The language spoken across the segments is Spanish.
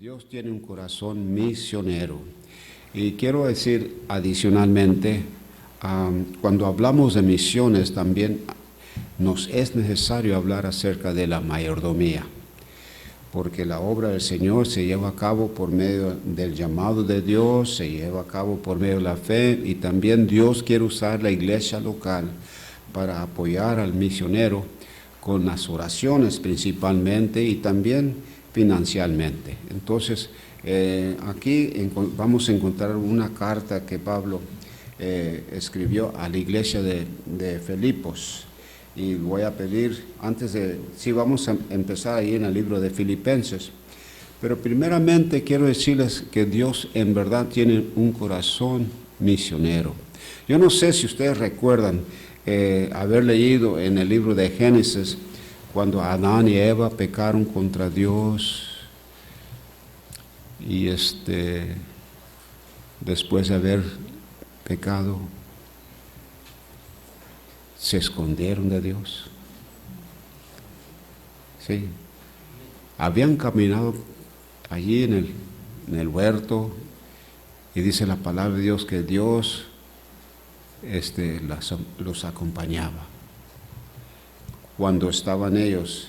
Dios tiene un corazón misionero. Y quiero decir adicionalmente, cuando hablamos de misiones también nos es necesario hablar acerca de la mayordomía, porque la obra del Señor se lleva a cabo por medio del llamado de Dios, se lleva a cabo por medio de la fe, y también Dios quiere usar la iglesia local para apoyar al misionero con las oraciones principalmente y también financieramente. Entonces, aquí vamos a encontrar una carta que Pablo escribió a la iglesia de Filipos. Y voy a pedir, vamos a empezar ahí en el libro de Filipenses. Pero primeramente quiero decirles que Dios en verdad tiene un corazón misionero. Yo no sé si ustedes recuerdan haber leído en el libro de Génesis, cuando Adán y Eva pecaron contra Dios y después de haber pecado, se escondieron de Dios. Sí, habían caminado allí en el huerto, y dice la palabra de Dios que Dios los acompañaba cuando estaban ellos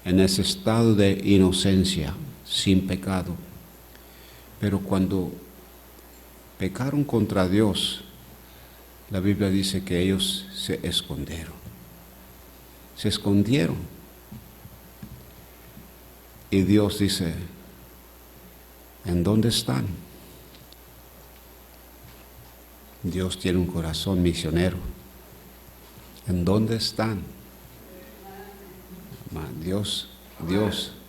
en ese estado de inocencia, sin pecado. Pero cuando pecaron contra Dios, la Biblia dice que ellos se escondieron. Se escondieron. Y Dios dice, ¿en dónde están? Dios tiene un corazón misionero. ¿En dónde están? Dios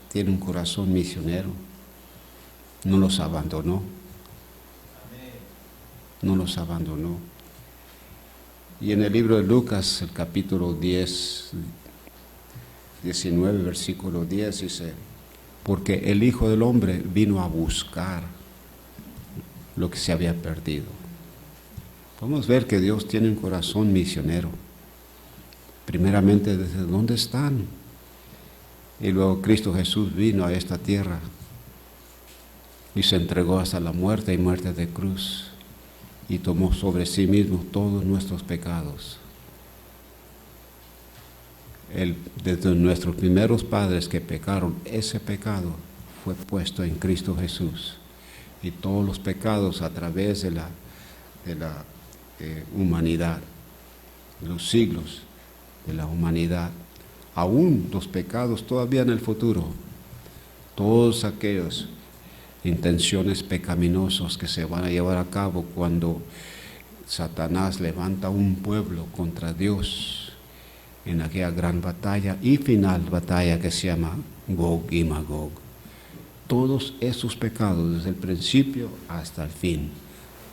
tiene un corazón misionero. No los abandonó. No los abandonó. Y en el libro de Lucas, el capítulo 19, versículo 10, dice, porque el Hijo del Hombre vino a buscar lo que se había perdido. Podemos ver que Dios tiene un corazón misionero. Primeramente, ¿desde dónde están? Y luego Cristo Jesús vino a esta tierra y se entregó hasta la muerte y muerte de cruz, y tomó sobre sí mismo todos nuestros pecados. Desde nuestros primeros padres que pecaron, ese pecado fue puesto en Cristo Jesús, y todos los pecados a través de la humanidad, los siglos de la humanidad, aún los pecados todavía en el futuro, todos aquellos intenciones pecaminosas que se van a llevar a cabo cuando Satanás levanta un pueblo contra Dios en aquella gran batalla y final batalla que se llama Gog y Magog. Todos esos pecados, desde el principio hasta el fin,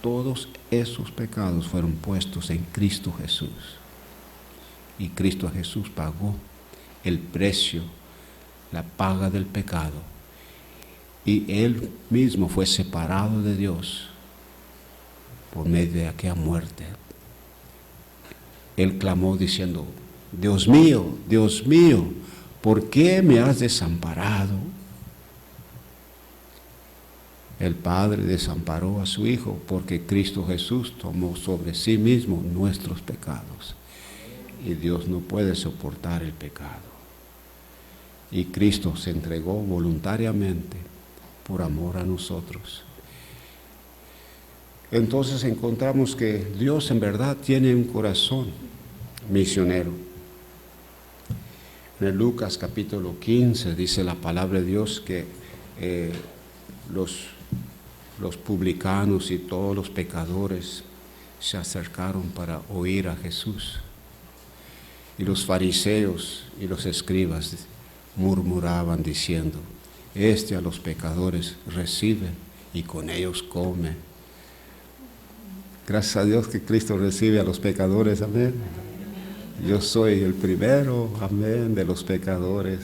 todos esos pecados fueron puestos en Cristo Jesús. Y Cristo Jesús pagó el precio, la paga del pecado. Y Él mismo fue separado de Dios por medio de aquella muerte. Él clamó diciendo, Dios mío, ¿por qué me has desamparado? El Padre desamparó a su Hijo porque Cristo Jesús tomó sobre sí mismo nuestros pecados. Y Dios no puede soportar el pecado. Y Cristo se entregó voluntariamente por amor a nosotros. Entonces encontramos que Dios en verdad tiene un corazón misionero. En el Lucas capítulo 15 dice la palabra de Dios que los publicanos y todos los pecadores se acercaron para oír a Jesús. Y los fariseos y los escribas murmuraban diciendo, a los pecadores recibe y con ellos come. Gracias a Dios que Cristo recibe a los pecadores, amén. Yo soy el primero, amén, de los pecadores,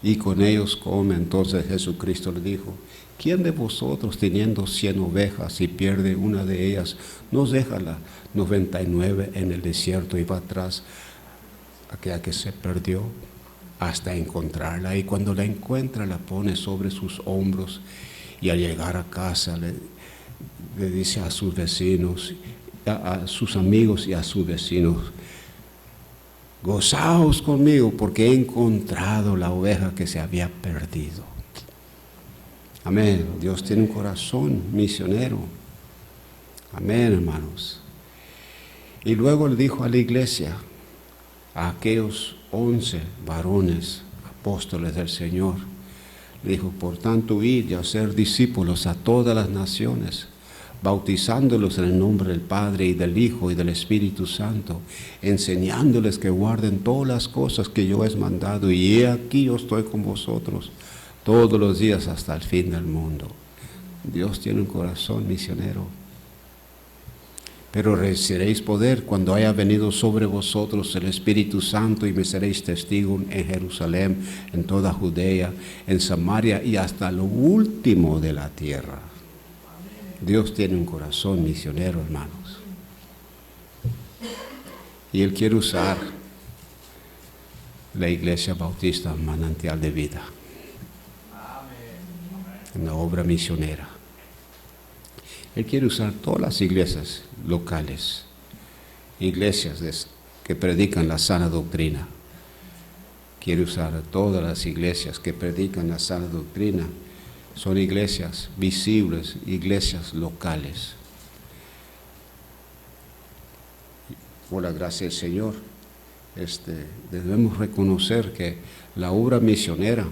y con ellos come. Entonces Jesucristo le dijo, ¿quién de vosotros teniendo 100 ovejas y pierde una de ellas, nos deja las 99 en el desierto y va atrás aquella que se perdió? hasta encontrarla. Y cuando la encuentra, la pone sobre sus hombros y al llegar a casa le dice a sus vecinos, a sus amigos y a sus vecinos: gozaos conmigo porque he encontrado la oveja que se había perdido. Amén. Dios tiene un corazón misionero. Amén, hermanos. Y luego le dijo a la iglesia, a aquellos 11 varones, apóstoles del Señor, le dijo: por tanto, id y hacer discípulos a todas las naciones, bautizándolos en el nombre del Padre y del Hijo y del Espíritu Santo, enseñándoles que guarden todas las cosas que yo os he mandado, y he aquí yo estoy con vosotros todos los días hasta el fin del mundo. Dios tiene un corazón misionero. Pero recibiréis poder cuando haya venido sobre vosotros el Espíritu Santo, y me seréis testigos en Jerusalén, en toda Judea, en Samaria y hasta lo último de la tierra. Dios tiene un corazón misionero, hermanos. Y Él quiere usar la Iglesia Bautista Manantial de Vida en la obra misionera. Él quiere usar todas las iglesias locales, iglesias que predican la sana doctrina. Quiere usar a todas las iglesias que predican la sana doctrina. Son iglesias visibles, iglesias locales. Por la gracia del Señor, debemos reconocer que la obra misionera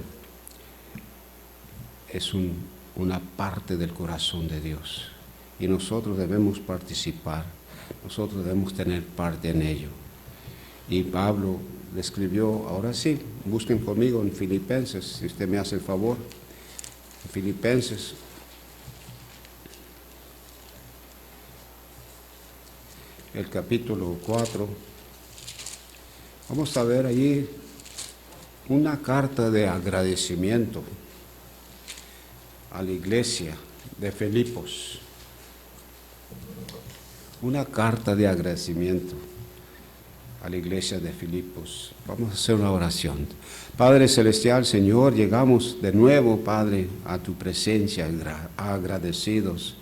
es una parte del corazón de Dios. Y nosotros debemos participar, nosotros debemos tener parte en ello. Y Pablo le escribió, ahora sí, busquen conmigo en Filipenses, si usted me hace el favor. Filipenses, el capítulo 4. Vamos a ver ahí una carta de agradecimiento a la iglesia de Filipos. Una carta de agradecimiento a la iglesia de Filipos. Vamos a hacer una oración. Padre Celestial, Señor, llegamos de nuevo, Padre, a tu presencia, agradecidos.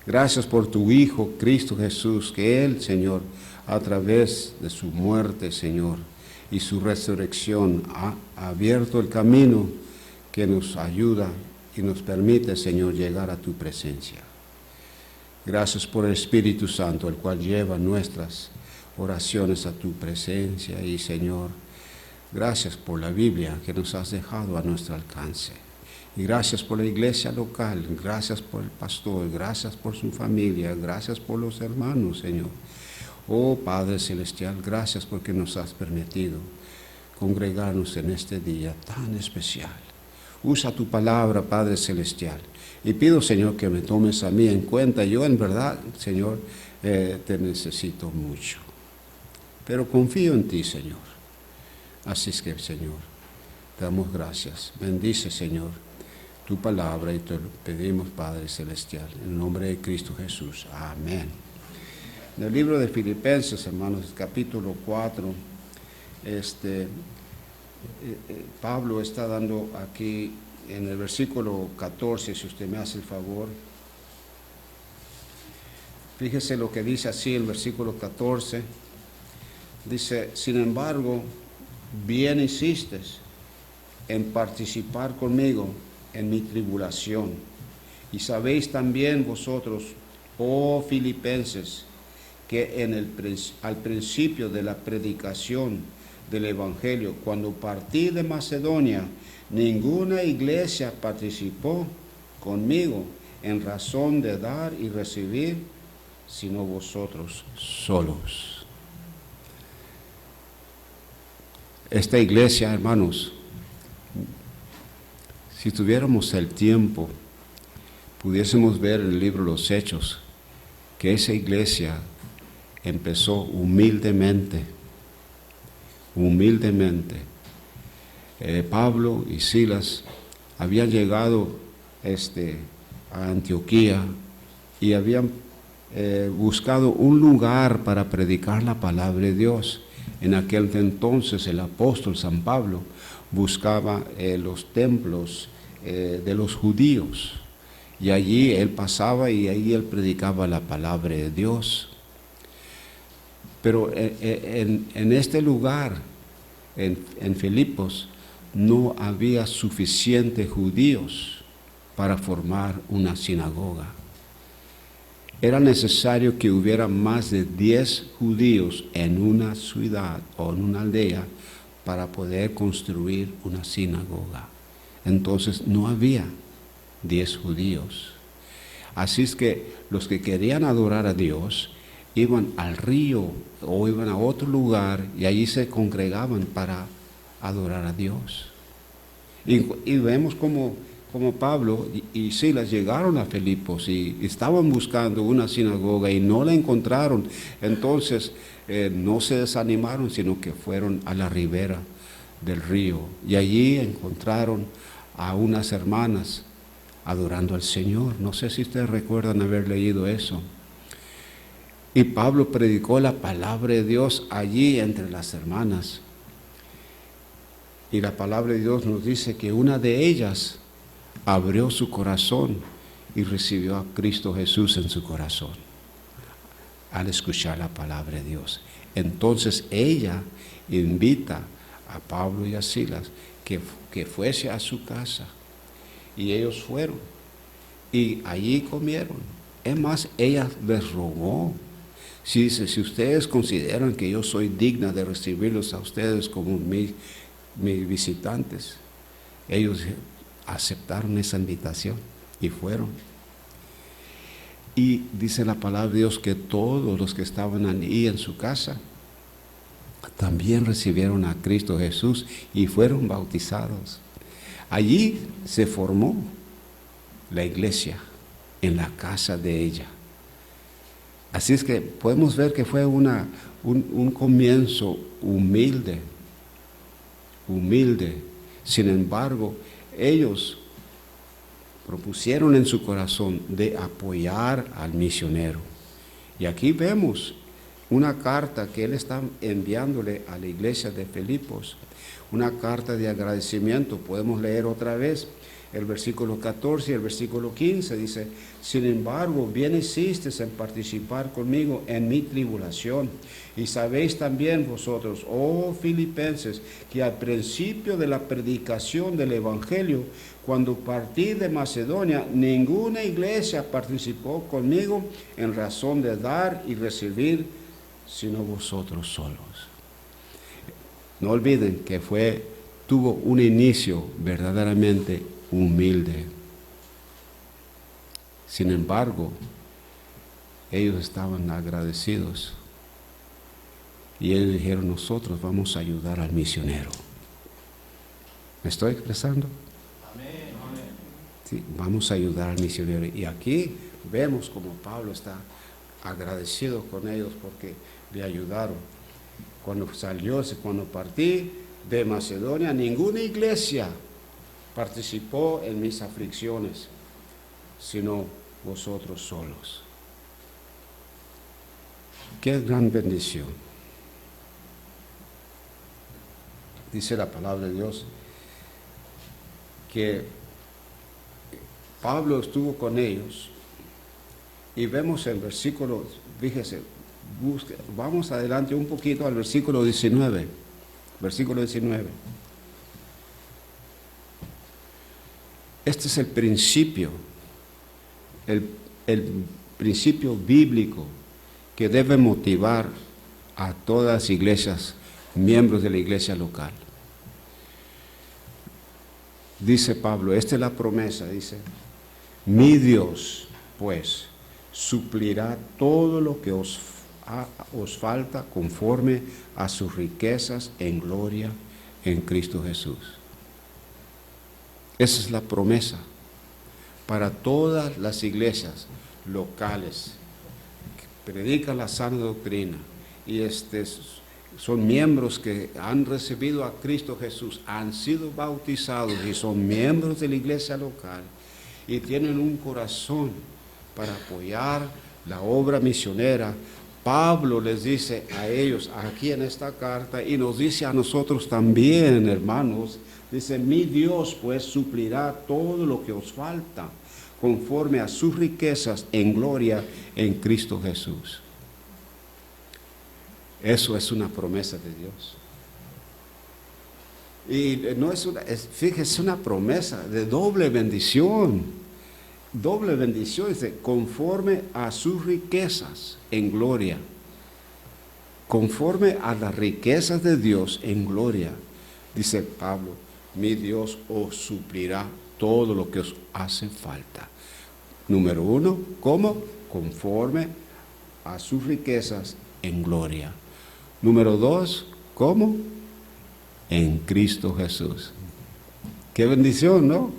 Gracias por tu Hijo, Cristo Jesús, que Él, Señor, a través de su muerte, Señor, y su resurrección, ha abierto el camino que nos ayuda y nos permite, Señor, llegar a tu presencia. Gracias por el Espíritu Santo, el cual lleva nuestras oraciones a tu presencia. Y, Señor, gracias por la Biblia que nos has dejado a nuestro alcance. Y gracias por la iglesia local, gracias por el pastor, gracias por su familia, gracias por los hermanos, Señor. Oh Padre Celestial, gracias porque nos has permitido congregarnos en este día tan especial. Usa tu palabra, Padre Celestial. Y pido, Señor, que me tomes a mí en cuenta. Yo en verdad, Señor, te necesito mucho. Pero confío en ti, Señor. Así es que, Señor, te damos gracias. Bendice, Señor, tu palabra y te lo pedimos, Padre Celestial, en el nombre de Cristo Jesús. Amén. En el libro de Filipenses, hermanos, capítulo 4, Pablo está dando aquí en el versículo 14, si usted me hace el favor. Fíjese lo que dice así el versículo 14. Dice: sin embargo, bien hiciste en participar conmigo en mi tribulación. Y sabéis también vosotros, oh filipenses, que al principio de la predicación del Evangelio, cuando partí de Macedonia, ninguna iglesia participó conmigo en razón de dar y recibir, sino vosotros solos. Esta iglesia, hermanos, si tuviéramos el tiempo, pudiésemos ver en el libro de los Hechos que esa iglesia empezó humildemente. Pablo y Silas habían llegado a Antioquía y habían buscado un lugar para predicar la palabra de Dios. En aquel entonces el apóstol San Pablo buscaba los templos de los judíos. Y allí él pasaba y ahí él predicaba la palabra de Dios. Pero en este lugar, en Filipos, no había suficientes judíos para formar una sinagoga. Era necesario que hubiera más de 10 judíos en una ciudad o en una aldea para poder construir una sinagoga. Entonces no había 10 judíos. Así es que los que querían adorar a Dios iban al río o iban a otro lugar y allí se congregaban para adorar a Dios. Y vemos como Pablo y Silas llegaron a Filipos y estaban buscando una sinagoga y no la encontraron. Entonces no se desanimaron, sino que fueron a la ribera del río y allí encontraron a unas hermanas adorando al Señor. No sé si ustedes recuerdan haber leído eso. Y Pablo predicó la palabra de Dios allí entre las hermanas. Y la palabra de Dios nos dice que una de ellas abrió su corazón y recibió a Cristo Jesús en su corazón al escuchar la palabra de Dios. Entonces ella invita a Pablo y a Silas que fuese a su casa. Y ellos fueron. Y allí comieron. Es más, ella les rogó. Si ustedes consideran que yo soy digna de recibirlos a ustedes como mis visitantes, ellos aceptaron esa invitación y fueron. Y dice la palabra de Dios que todos los que estaban allí en su casa también recibieron a Cristo Jesús y fueron bautizados. Allí se formó la iglesia en la casa de ella. Así es que podemos ver que fue un comienzo humilde. Sin embargo, ellos propusieron en su corazón de apoyar al misionero. Y aquí vemos una carta que él está enviándole a la iglesia de Filipos, una carta de agradecimiento. Podemos leer otra vez el versículo 14 y el versículo 15, dice: sin embargo, bien hicisteis en participar conmigo en mi tribulación, y sabéis también vosotros, oh filipenses, que al principio de la predicación del evangelio, cuando partí de Macedonia, ninguna iglesia participó conmigo en razón de dar y recibir, sino vosotros solos. No olviden que tuvo un inicio verdaderamente humilde. Sin embargo, ellos estaban agradecidos y ellos dijeron: nosotros vamos a ayudar al misionero. ¿Me estoy expresando? Amén. Sí, vamos a ayudar al misionero. Y aquí vemos como Pablo está agradecido con ellos porque le ayudaron. Cuando partí de Macedonia, ninguna iglesia participó en mis aflicciones, sino vosotros solos. Qué gran bendición. Dice la palabra de Dios que Pablo estuvo con ellos y vemos el versículo, fíjese, vamos adelante un poquito al versículo 19. Versículo 19. Este es el principio, el principio bíblico que debe motivar a todas las iglesias, miembros de la iglesia local. Dice Pablo, esta es la promesa, dice: mi Dios, pues, suplirá todo lo que os falta conforme a sus riquezas en gloria en Cristo Jesús. Esa es la promesa para todas las iglesias locales que predican la sana doctrina y son miembros que han recibido a Cristo Jesús, han sido bautizados y son miembros de la iglesia local y tienen un corazón para apoyar la obra misionera. Pablo les dice a ellos aquí en esta carta y nos dice a nosotros también, hermanos, Dice, mi Dios pues suplirá todo lo que os falta, conforme a sus riquezas en gloria en Cristo Jesús. Eso es una promesa de Dios. Y no es fíjese, es una promesa de doble bendición. Doble bendición, dice, conforme a sus riquezas en gloria. Conforme a las riquezas de Dios en gloria. Dice Pablo, mi Dios os suplirá todo lo que os hace falta. Número 1, ¿cómo? Conforme a sus riquezas en gloria. Número 2, ¿cómo? En Cristo Jesús. Qué bendición, ¿no?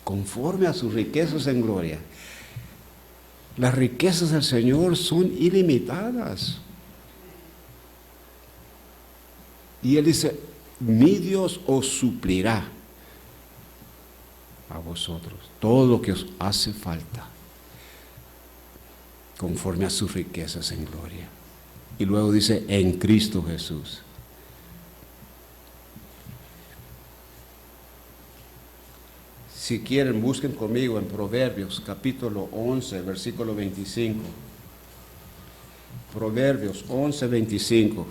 Conforme a sus riquezas en gloria. Las riquezas del Señor son ilimitadas. Y Él dice, mi Dios os suplirá a vosotros todo lo que os hace falta, conforme a sus riquezas en gloria. Y luego dice, en Cristo Jesús. Si quieren, busquen conmigo en Proverbios capítulo 11, versículo 25. Proverbios 11, 25.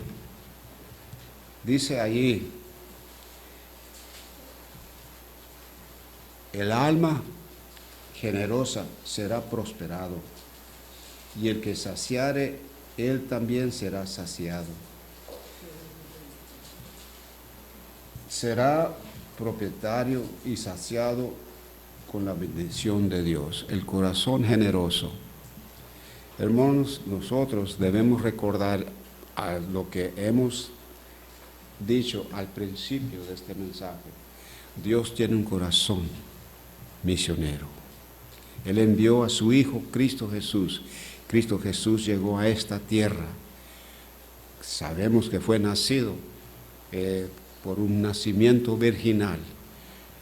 Dice allí, el alma generosa será prosperado, y el que saciare, él también será saciado. Será propietario y saciado con la bendición de Dios. El corazón generoso. Hermanos, nosotros debemos recordar a lo que hemos dicho al principio de este mensaje. Dios tiene un corazón misionero. Él envió a su Hijo Cristo Jesús. Cristo Jesús llegó a esta tierra. Sabemos que fue nacido por un nacimiento virginal.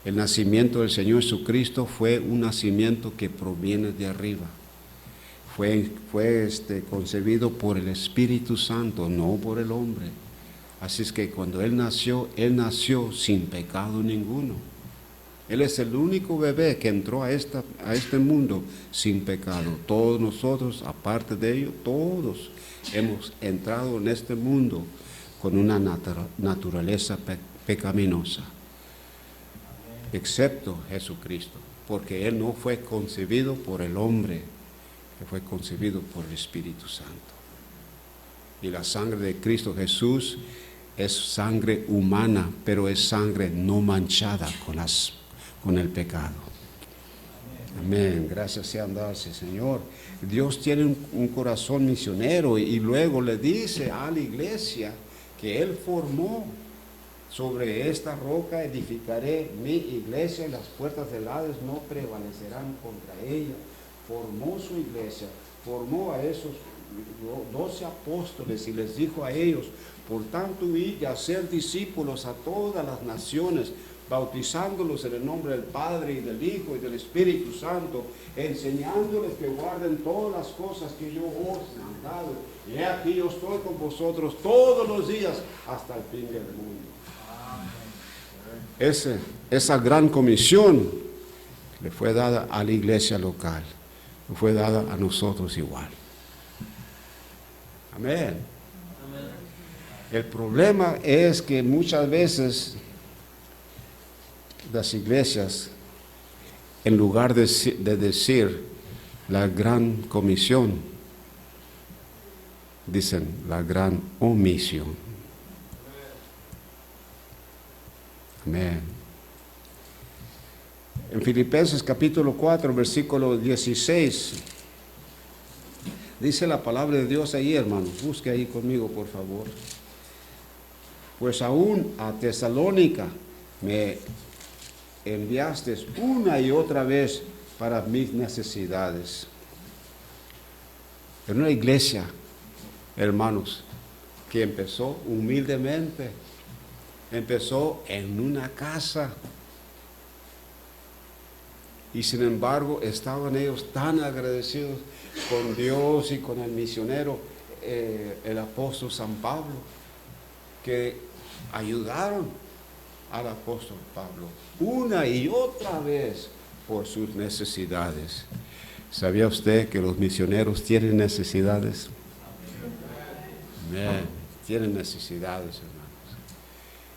El nacimiento del Señor Jesucristo fue un nacimiento que proviene de arriba. Fue concebido por el Espíritu Santo, no por el hombre. Así es que cuando Él nació sin pecado ninguno. Él es el único bebé que entró a este mundo sin pecado. Todos nosotros, aparte de ello, todos hemos entrado en este mundo con una naturaleza pecaminosa, excepto Jesucristo, porque Él no fue concebido por el hombre, que fue concebido por el Espíritu Santo. Y la sangre de Cristo Jesús es sangre humana, pero es sangre no manchada con el pecado. Amén. Gracias sean dadas, Señor. Dios tiene un corazón misionero y luego le dice a la iglesia que Él formó. Sobre esta roca edificaré mi iglesia y las puertas del Hades no prevalecerán contra ella. Formó su iglesia, formó a esos 12 apóstoles y les dijo a ellos, por tanto, id y hacer discípulos a todas las naciones, bautizándolos en el nombre del Padre y del Hijo y del Espíritu Santo, enseñándoles que guarden todas las cosas que yo os he mandado. Y he aquí yo estoy con vosotros todos los días hasta el fin del mundo. Esa gran comisión le fue dada a la iglesia local, le fue dada a nosotros igual. Amén. El problema es que muchas veces las iglesias, en lugar de decir la gran comisión, dicen la gran omisión. Amén. En Filipenses capítulo 4, versículo 16, dice la palabra de Dios ahí, hermanos. Busque ahí conmigo, por favor. Pues aún a Tesalónica me enviaste una y otra vez para mis necesidades. En una iglesia, hermanos, que empezó humildemente, empezó en una casa, y sin embargo estaban ellos tan agradecidos con Dios y con el misionero, el apóstol San Pablo, que ayudaron al apóstol Pablo una y otra vez por sus necesidades. ¿Sabía usted que los misioneros tienen necesidades? Amén. Tienen necesidades, hermanos.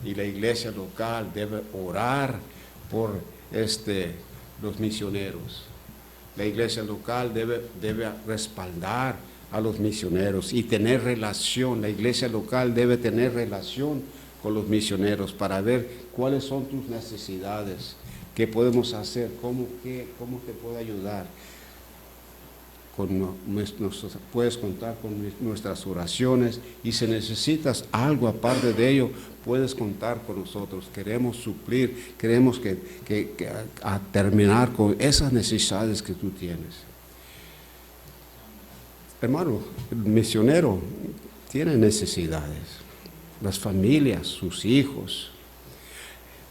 Y la iglesia local debe orar por los misioneros. La iglesia local debe respaldar a los misioneros y tener relación. La iglesia local debe tener relación con los misioneros para ver cuáles son tus necesidades, qué podemos hacer, cómo te puedo ayudar. Puedes contar con nuestras oraciones, y si necesitas algo aparte de ello, puedes contar con nosotros. Queremos suplir, queremos a terminar con esas necesidades que tú tienes. Hermano, el misionero tiene necesidades, las familias, sus hijos.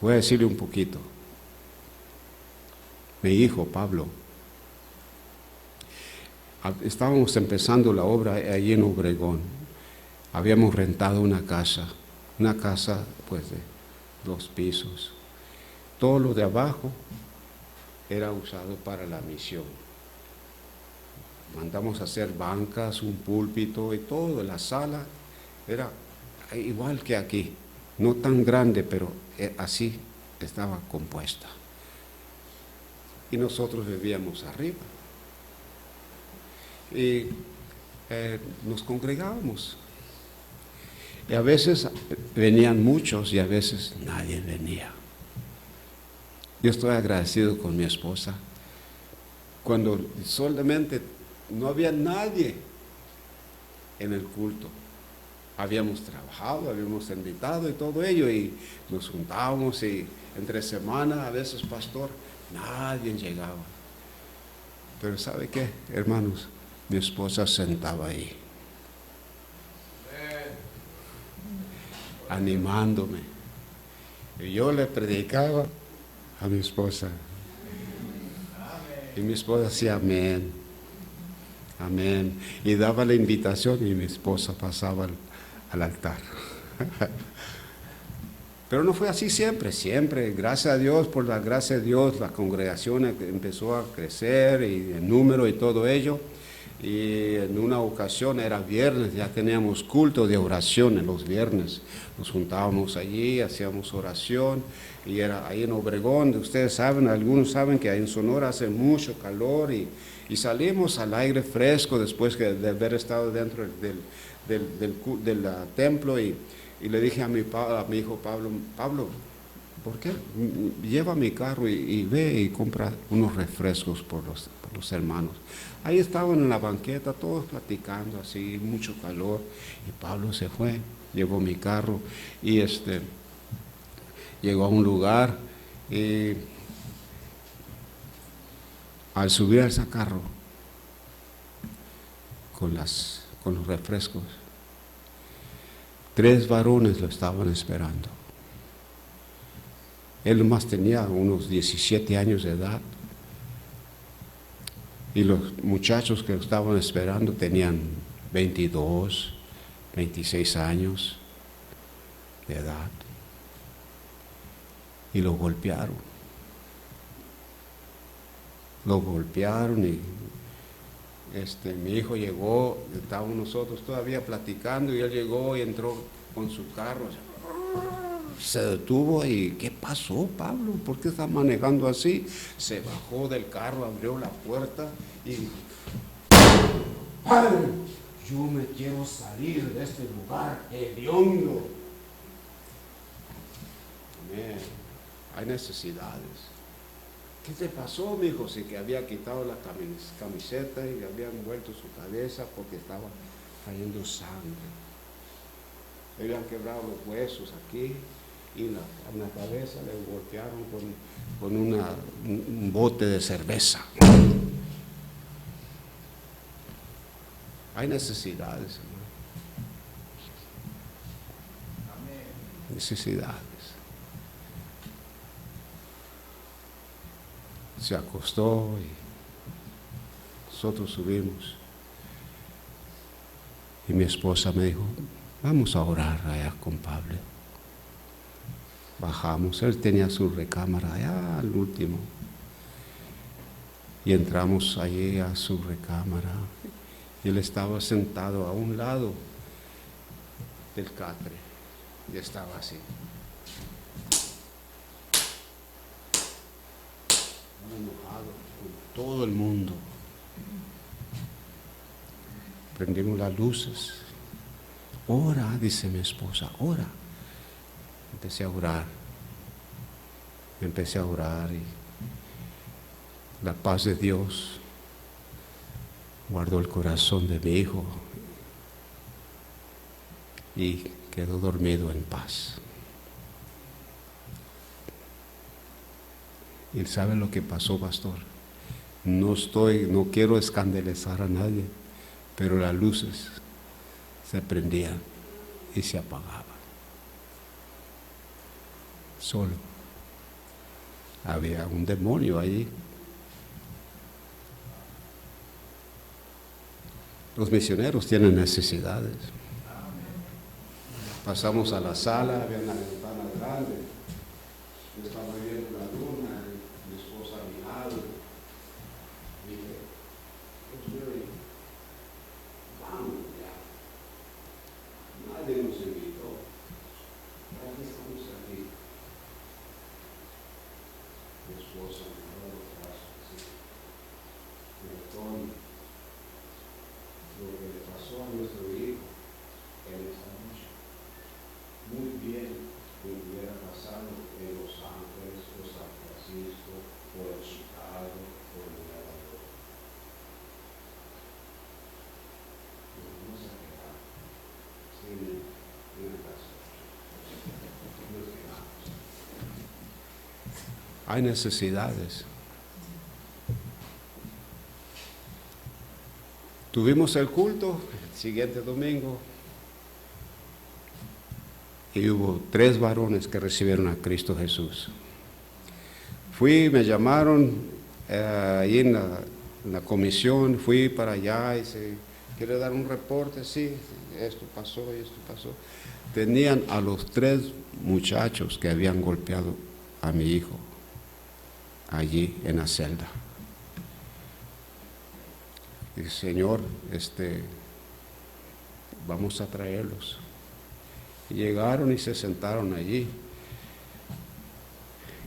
Voy a decirle un poquito. Mi hijo Pablo, estábamos empezando la obra allí en Obregón. Habíamos rentado una casa pues de 2 pisos. Todo lo de abajo era usado para la misión. Mandamos a hacer bancas, un púlpito y todo. La sala era igual que aquí, no tan grande, pero así estaba compuesta. Y nosotros vivíamos arriba. Y nos congregábamos. Y a veces venían muchos y a veces nadie venía. Yo estoy agradecido con mi esposa. Cuando solamente no había nadie en el culto, habíamos trabajado, habíamos invitado y todo ello, y nos juntábamos, y entre semana a veces, pastor, nadie llegaba. Pero ¿sabe qué, hermanos? Mi esposa sentaba ahí, animándome. Y yo le predicaba a mi esposa. Y mi esposa decía amén, amén. Y daba la invitación y mi esposa pasaba al altar. Pero no fue así siempre. Gracias a Dios, por la gracia de Dios, la congregación empezó a crecer y en número y todo ello. Y en una ocasión era viernes, ya teníamos culto de oración en los viernes. Nos juntábamos allí, hacíamos oración, y era ahí en Obregón. Ustedes saben, algunos saben que ahí en Sonora hace mucho calor, y salimos al aire fresco después de haber estado dentro del templo, y le dije a mi hijo Pablo, ¿por qué? Lleva mi carro y ve y compra unos refrescos por los hermanos. Ahí estaban en la banqueta, todos platicando así, mucho calor, y Pablo se fue, llevó mi carro, y llegó a un lugar, y al subir a ese carro, con los refrescos, 3 varones lo estaban esperando. Él nomás tenía unos 17 años de edad, y los muchachos que lo estaban esperando tenían 22, 26 años de edad, y lo golpearon. Y mi hijo llegó, estábamos nosotros todavía platicando, y él llegó y entró con su carro. Se detuvo y ¿qué pasó, Pablo? ¿Por qué está manejando así? Se bajó del carro, abrió la puerta y ¡Padre! Yo me quiero salir de este lugar hediondo. Amén. Hay necesidades. ¿Qué te pasó, mi hijo? Sí, que había quitado la camiseta y le habían vuelto su cabeza porque estaba cayendo sangre. Le habían quebrado los huesos aquí, y en la cabeza le golpearon con un bote de cerveza. Hay necesidades, hermano. Necesidades. Se acostó y nosotros subimos. Y mi esposa me dijo, vamos a orar allá con Pablo. bajamos. Él tenía su recámara allá al último. Y entramos allí a su recámara. Y él estaba sentado a un lado del catre. Y estaba así. Enojado con todo el mundo. Prendimos las luces. Ora, dice mi esposa, ora. Empecé a orar y la paz de Dios guardó el corazón de mi hijo y quedó dormido en paz. ¿Y sabe lo que pasó, pastor? No quiero escandalizar a nadie, pero las luces se prendían y se apagaban. Solo. Había un demonio allí. Los misioneros tienen necesidades. Pasamos a la sala, había una ventana grande. Yo estaba viendo la luna, mi esposa a mi lado. Dije, pues vamos ya. Nadie nos invitó. ¿Para qué estamos aquí? Mi esposa me dio los brazos así. Perdón, lo que le pasó a nuestro hijo en esta noche. Muy bien que hubiera pasado en Los Ángeles, o San Francisco, o en Chicago, o en Nueva York. Nos vamos a quedar sin una casa. Nos quedamos. Hay necesidades. Tuvimos el culto el siguiente domingo y hubo 3 varones que recibieron a Cristo Jesús. Me llamaron ahí en la comisión, fui para allá y ¿quiere dar un reporte? Sí, esto pasó y esto pasó. Tenían a los 3 muchachos que habían golpeado a mi hijo allí en la celda. Y Señor, vamos a traerlos. Y llegaron y se sentaron allí.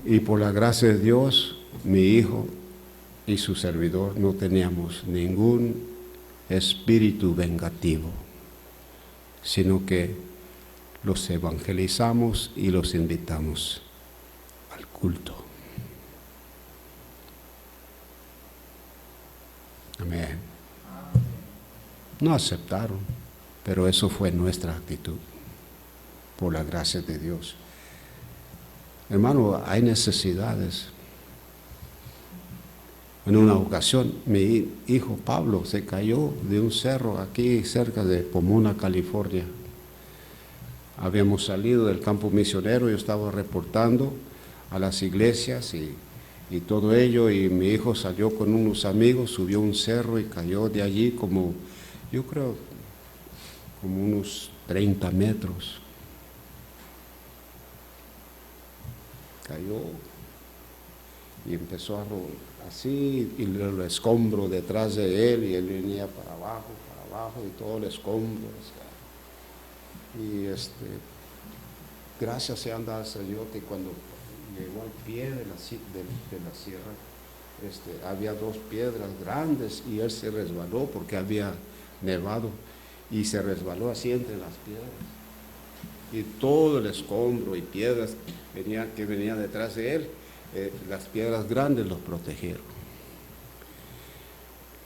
Y por la gracia de Dios, mi hijo y su servidor no teníamos ningún espíritu vengativo, sino que los evangelizamos y los invitamos al culto. Amén. No aceptaron, pero eso fue nuestra actitud, por la gracia de Dios. Hermano, hay necesidades. En una ocasión, mi hijo Pablo se cayó de un cerro aquí cerca de Pomona, California. Habíamos salido del campo misionero, yo estaba reportando a las iglesias y todo ello, y mi hijo salió con unos amigos, subió un cerro y cayó de allí como, yo creo, como unos 30 metros. Cayó y empezó a así, y el escombro detrás de él, y él venía para abajo, y todo el escombro. Y gracias sean dadas a Dios que cuando llegó al pie de la sierra, había 2 piedras grandes y él se resbaló porque había nevado y se resbaló así entre las piedras. Y todo el escombro y piedras que venía detrás de él, las piedras grandes los protegieron.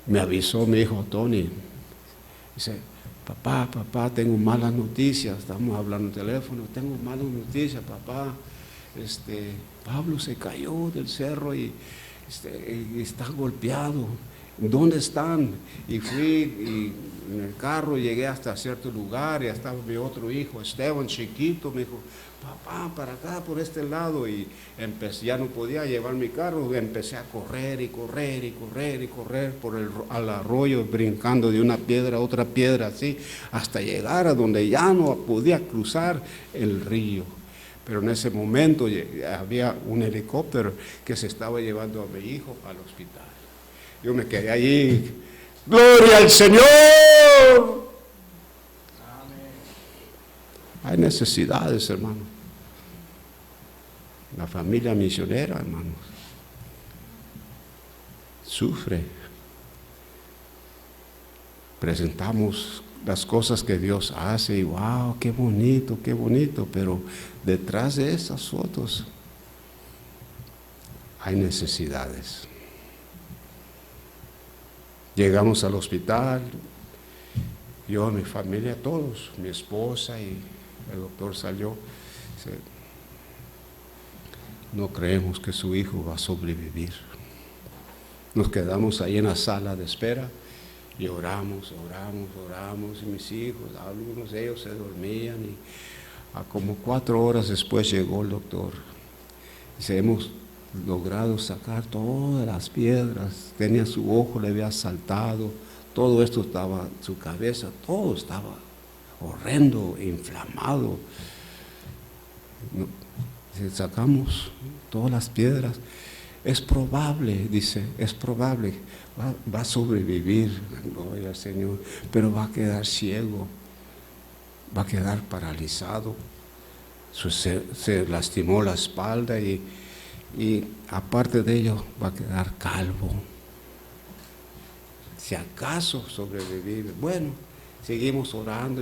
Me avisó mi hijo Tony, dice, papá, tengo malas noticias, estamos hablando en teléfono, tengo malas noticias, papá, Pablo se cayó del cerro y está golpeado. ¿Dónde están? Y fui y en el carro llegué hasta cierto lugar y estaba mi otro hijo, Esteban, chiquito, me dijo, papá, para acá, por este lado, y ya no podía llevar mi carro, empecé a correr al arroyo, brincando de una piedra a otra piedra, así, hasta llegar a donde ya no podía cruzar el río. Pero en ese momento había un helicóptero que se estaba llevando a mi hijo al hospital. Yo me quedé allí, ¡gloria al Señor! Hay necesidades, hermano. La familia misionera, hermanos, sufre. Presentamos las cosas que Dios hace y wow, qué bonito, pero detrás de esas fotos hay necesidades. Llegamos al hospital, yo, mi familia, todos, mi esposa y el doctor salió. Dice, no creemos que su hijo va a sobrevivir. Nos quedamos ahí en la sala de espera y oramos, y mis hijos, algunos de ellos se dormían y como 4 horas después llegó el doctor. Dice, hemos logrado sacar todas las piedras, tenía su ojo, le había saltado, todo esto estaba, su cabeza, todo estaba horrendo, inflamado. Dice, sacamos todas las piedras. Es probable, dice, es probable, va a sobrevivir, gloria al Señor, pero va a quedar ciego, va a quedar paralizado. Se lastimó la espalda y aparte de ello va a quedar calvo. Si acaso sobrevivir, bueno, seguimos orando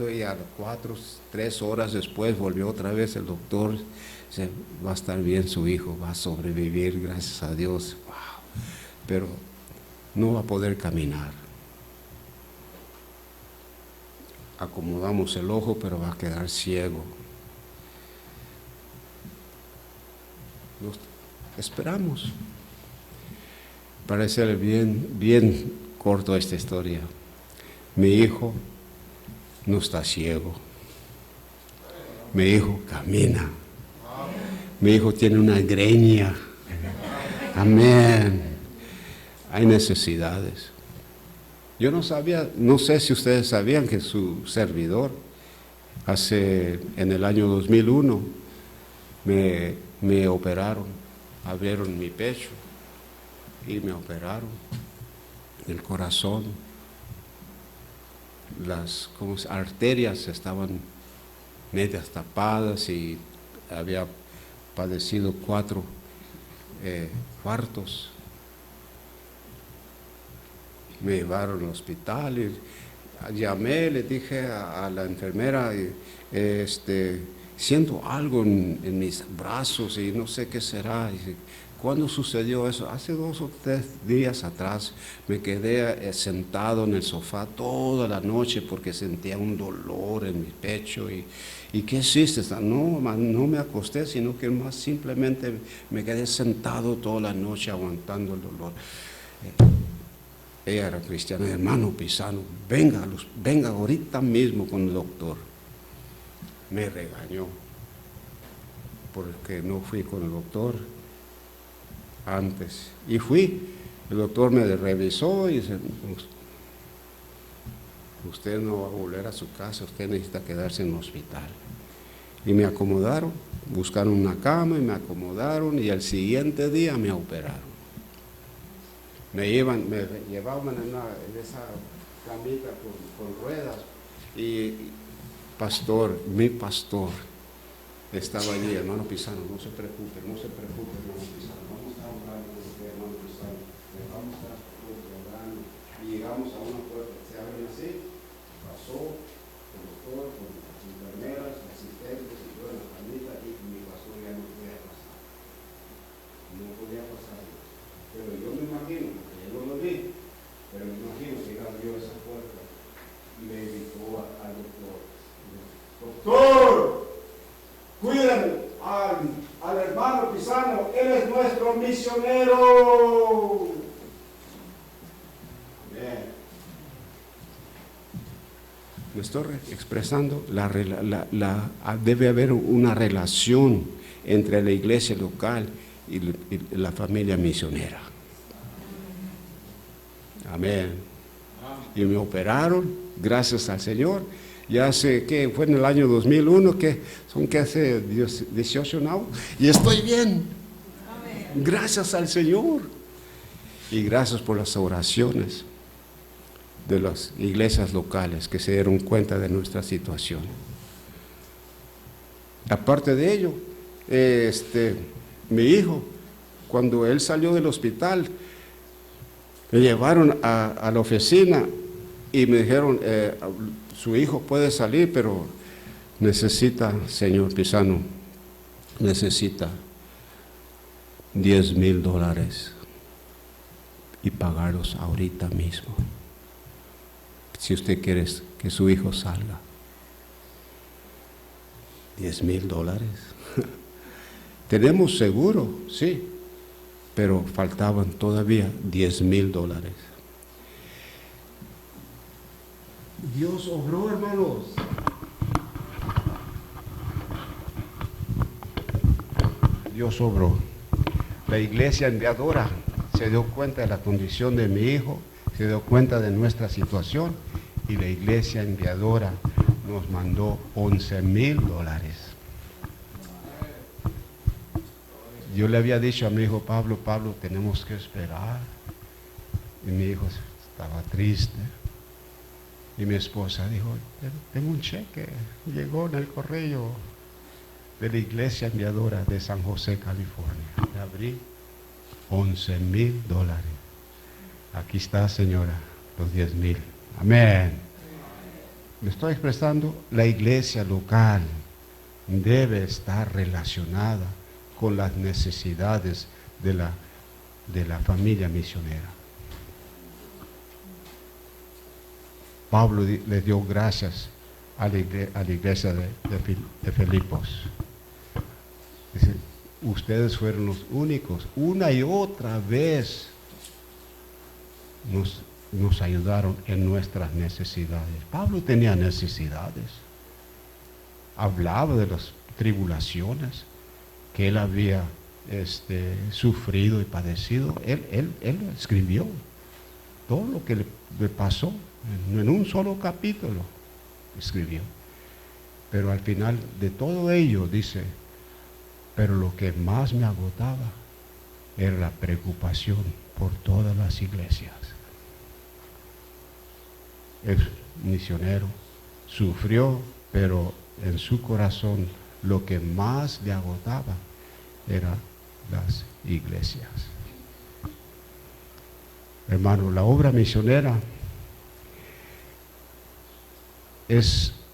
y a 3 horas después volvió otra vez el doctor. Dice, va a estar bien su hijo, va a sobrevivir, gracias a Dios. Wow. Pero no va a poder caminar. Acomodamos el ojo, pero va a quedar ciego. Nos esperamos. Parece bien corto esta historia. Mi hijo no está ciego. Mi hijo camina. Mi hijo tiene una greña. Amén. Hay necesidades. Yo no sabía, no sé si ustedes sabían que su servidor, en el año 2001, me operaron, abrieron mi pecho y me operaron el corazón. Las arterias estaban medias tapadas y había padecido 4 infartos. Me llevaron al hospital y llamé, le dije a la enfermera, siento algo en mis brazos y no sé qué será. Y, ¿cuándo sucedió eso? Hace 2 o 3 días atrás. Me quedé sentado en el sofá toda la noche porque sentía un dolor en mi pecho. ¿Y qué hiciste? No me acosté, sino que más simplemente me quedé sentado toda la noche aguantando el dolor. Ella era cristiana, hermano Pisano, venga ahorita mismo con el doctor. Me regañó porque no fui con el doctor antes. Y fui, el doctor me revisó y dice, usted no va a volver a su casa, usted necesita quedarse en el hospital. Y me acomodaron, buscaron una cama y me acomodaron y al siguiente día me operaron. Me llevaban en esa camita con ruedas y mi pastor estaba allí, hermano Pisano, no se preocupe, hermano Pisano, vamos a hablar con usted, hermano Pisano, le vamos a estar orando. Y llegamos a una puerta, se abren así, pasó el doctor con las enfermeras, asistentes y yo en la camita y mi pastor ya no podía pasar. Pero yo me imagino, porque yo no lo vi, pero me imagino que abrió esa puerta y le gritó al doctor, doctor, cuiden al hermano Pisano, él es nuestro misionero. Amén. Me estoy expresando, debe haber una relación entre la iglesia local y la familia misionera. Amén. Y me operaron, gracias al Señor. Ya hace, ¿qué? Fue en el año 2001, que son que hace 18 now, y estoy bien. Gracias al Señor. Y gracias por las oraciones de las iglesias locales que se dieron cuenta de nuestra situación. Aparte de ello, mi hijo, cuando él salió del hospital, me llevaron a la oficina y me dijeron, su hijo puede salir, pero necesita, señor Pisano, necesita $10,000 y pagarlos ahorita mismo, si usted quiere que su hijo salga. $10,000. Tenemos seguro, sí, pero faltaban todavía $10,000. Dios obró, hermanos. Dios obró. La iglesia enviadora se dio cuenta de la condición de mi hijo, se dio cuenta de nuestra situación, y la iglesia enviadora nos mandó $11,000. Yo le había dicho a mi hijo Pablo, tenemos que esperar. Y mi hijo estaba triste. Y mi esposa dijo, tengo un cheque, llegó en el correo de la iglesia enviadora de San José, California. Le abrí $11,000. Aquí está, señora, los 10,000. Amén. Me estoy expresando, la iglesia local debe estar relacionada con las necesidades de la familia misionera. Pablo le dio gracias a la iglesia de Filipos. Dice, ustedes fueron los únicos, una y otra vez nos ayudaron en nuestras necesidades. Pablo tenía necesidades. Hablaba de las tribulaciones que él había sufrido y padecido. Él escribió todo lo que le pasó en un solo capítulo. Escribió. Pero al final de todo ello dice, pero lo que más me agotaba era la preocupación por todas las iglesias. El misionero sufrió, pero en su corazón lo que más le agotaba eran las iglesias. Hermano, la obra misionera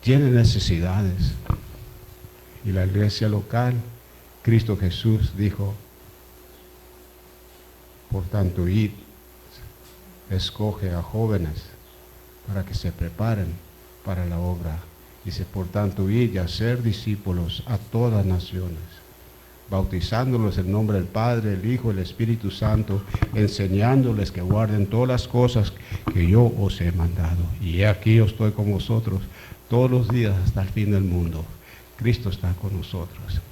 tiene necesidades, y la iglesia local, Cristo Jesús dijo, por tanto, id, escoge a jóvenes para que se preparen para la obra. Dice, por tanto, id y hacer discípulos a todas naciones, bautizándolos en nombre del Padre, el Hijo, el Espíritu Santo, enseñándoles que guarden todas las cosas que yo os he mandado. Y he aquí yo estoy con vosotros todos los días hasta el fin del mundo. Cristo está con nosotros.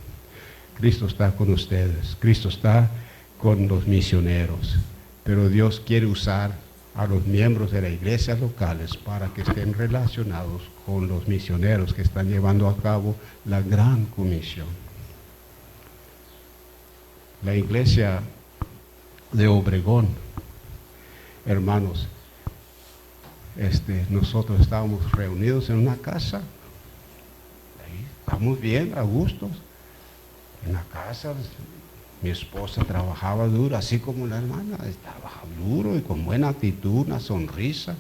Cristo está con ustedes. Cristo está con los misioneros. Pero Dios quiere usar a los miembros de las iglesias locales para que estén relacionados con los misioneros que están llevando a cabo la gran comisión. La iglesia de Obregón, hermanos, nosotros estábamos reunidos en una casa, ahí estamos bien, a gusto, en la casa. Mi esposa trabajaba duro, así como la hermana, trabajaba duro y con buena actitud, una sonrisa.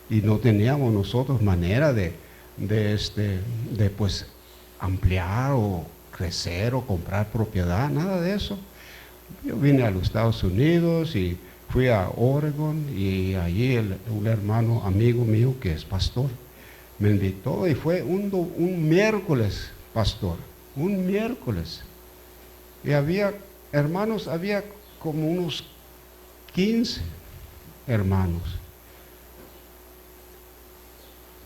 Y no teníamos nosotros manera de pues ampliar o crecer o comprar propiedad, nada de eso. Yo vine a los Estados Unidos y fui a Oregon, y allí un hermano amigo mío que es pastor me invitó, y fue un miércoles, pastor, un miércoles. Y había hermanos, había como unos 15 hermanos.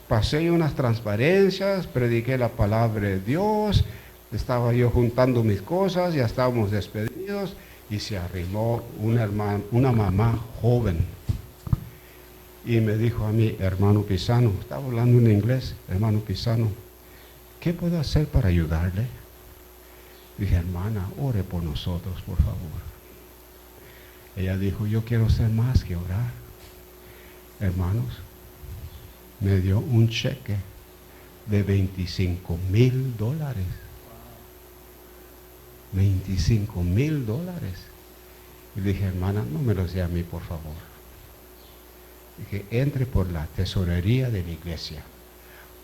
Pasé unas transparencias, prediqué la palabra de Dios, estaba yo juntando mis cosas, ya estábamos despedidos, y se arrimó una mamá joven. y me dijo a mí, hermano Pisano, estaba hablando en inglés, hermano Pisano, ¿qué puedo hacer para ayudarle? Dije, hermana, ore por nosotros, por favor. Ella dijo, yo quiero hacer más que orar. Hermanos, me dio un cheque de $25,000. $25,000. Y dije, hermana, no me lo dé a mí, por favor. Dije, entre por la tesorería de la iglesia,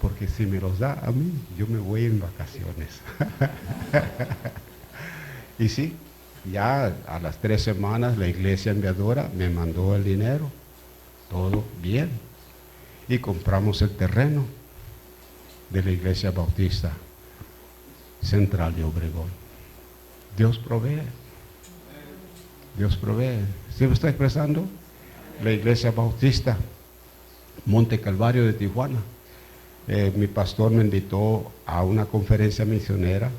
porque si me los da a mí, yo me voy en vacaciones. Y sí, ya a las 3 semanas la iglesia enviadora me mandó el dinero, todo bien. Y compramos el terreno de la iglesia bautista central de Obregón. Dios provee. Dios provee. ¿Sí me está expresando? La iglesia bautista Monte Calvario de Tijuana. Mi pastor me invitó a una conferencia misionera.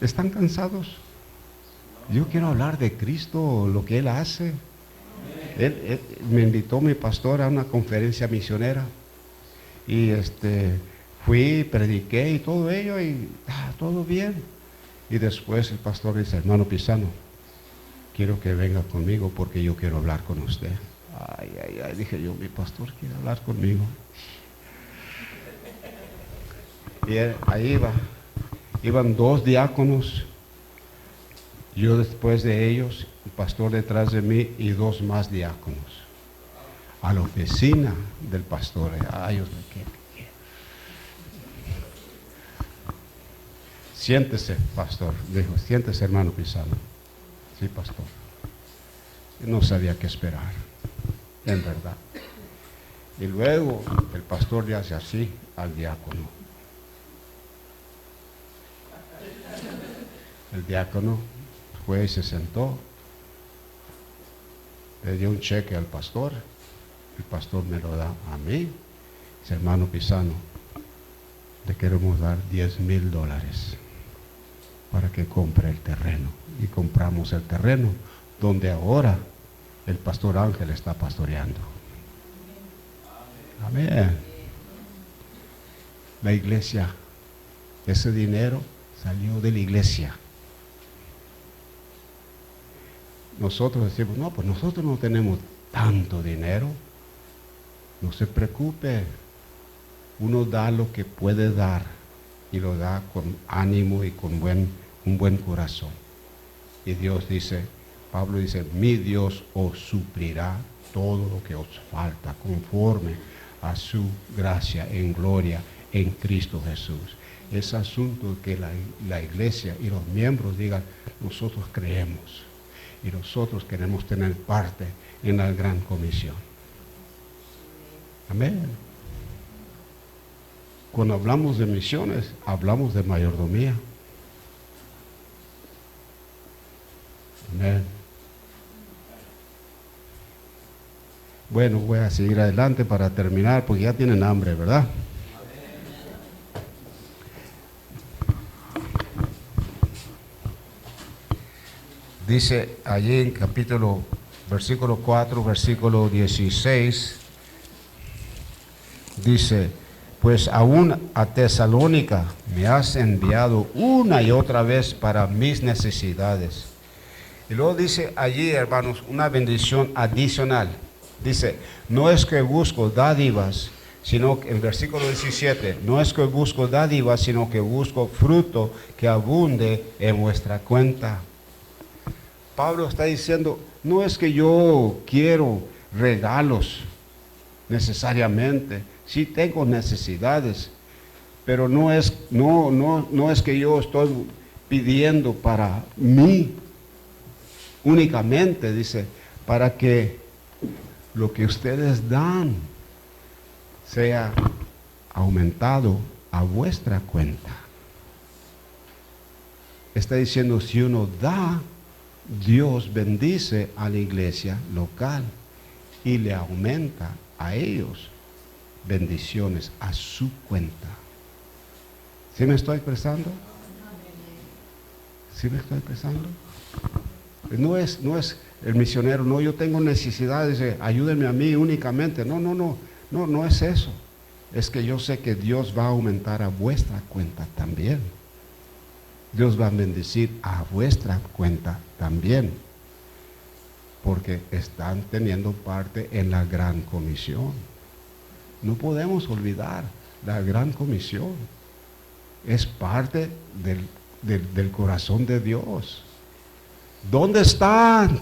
¿Están cansados? Yo quiero hablar de Cristo, lo que Él hace. Él me invitó mi pastor a una conferencia misionera. Y fui, prediqué y todo ello, y todo bien. Y después el pastor dice, hermano Pisano, quiero que venga conmigo porque yo quiero hablar con usted. Ay, dije yo, mi pastor quiere hablar conmigo. Y ahí iban 2 diáconos, yo después de ellos, el pastor detrás de mí y 2 más diáconos. A la oficina del pastor. Ay, siéntese, pastor. Dijo, siéntese, hermano Pisano. Sí, pastor. Yo no sabía qué esperar, en verdad. Y luego el pastor le hace así al diácono. El diácono fue y se sentó, le dio un cheque al pastor, el pastor me lo da a mí. Dice, hermano Pisano, le queremos dar $10,000 para que compre el terreno. Y compramos el terreno, donde ahora el pastor Ángel está pastoreando. Amén. La iglesia, ese dinero salió de la iglesia. Nosotros decimos, no, pues nosotros no tenemos tanto dinero. No se preocupe, uno da lo que puede dar y lo da con ánimo y con un buen corazón. Y Dios dice, Pablo dice, mi Dios os suplirá todo lo que os falta conforme a su gracia en gloria en Cristo Jesús. Es asunto que la iglesia y los miembros digan, nosotros creemos y nosotros queremos tener parte en la gran comisión. Amén. Cuando hablamos de misiones, hablamos de mayordomía. Amén. Bueno, voy a seguir adelante para terminar, porque ya tienen hambre, ¿verdad? Dice allí en versículo 4, versículo 16, dice, pues aún a Tesalónica me has enviado una y otra vez para mis necesidades. Y luego dice allí, hermanos, una bendición adicional. Dice, no es que busco dádivas, sino que en versículo 17, no es que busco dádivas, sino que busco fruto que abunde en vuestra cuenta. Pablo está diciendo, no es que yo quiero regalos necesariamente, sí tengo necesidades, pero no es que yo estoy pidiendo para mí únicamente, dice, para que lo que ustedes dan sea aumentado a vuestra cuenta. Está diciendo, si uno da, Dios bendice a la iglesia local y le aumenta a ellos bendiciones a su cuenta. ¿Sí me estoy expresando? ¿Sí me estoy expresando? No es El misionero, no, yo tengo necesidades, ayúdenme a mí únicamente. No es eso. Es que yo sé que Dios va a aumentar a vuestra cuenta también. Dios va a bendecir a vuestra cuenta también. Porque están teniendo parte en la gran comisión. No podemos olvidar la gran comisión. Es parte del corazón de Dios. ¿Dónde están?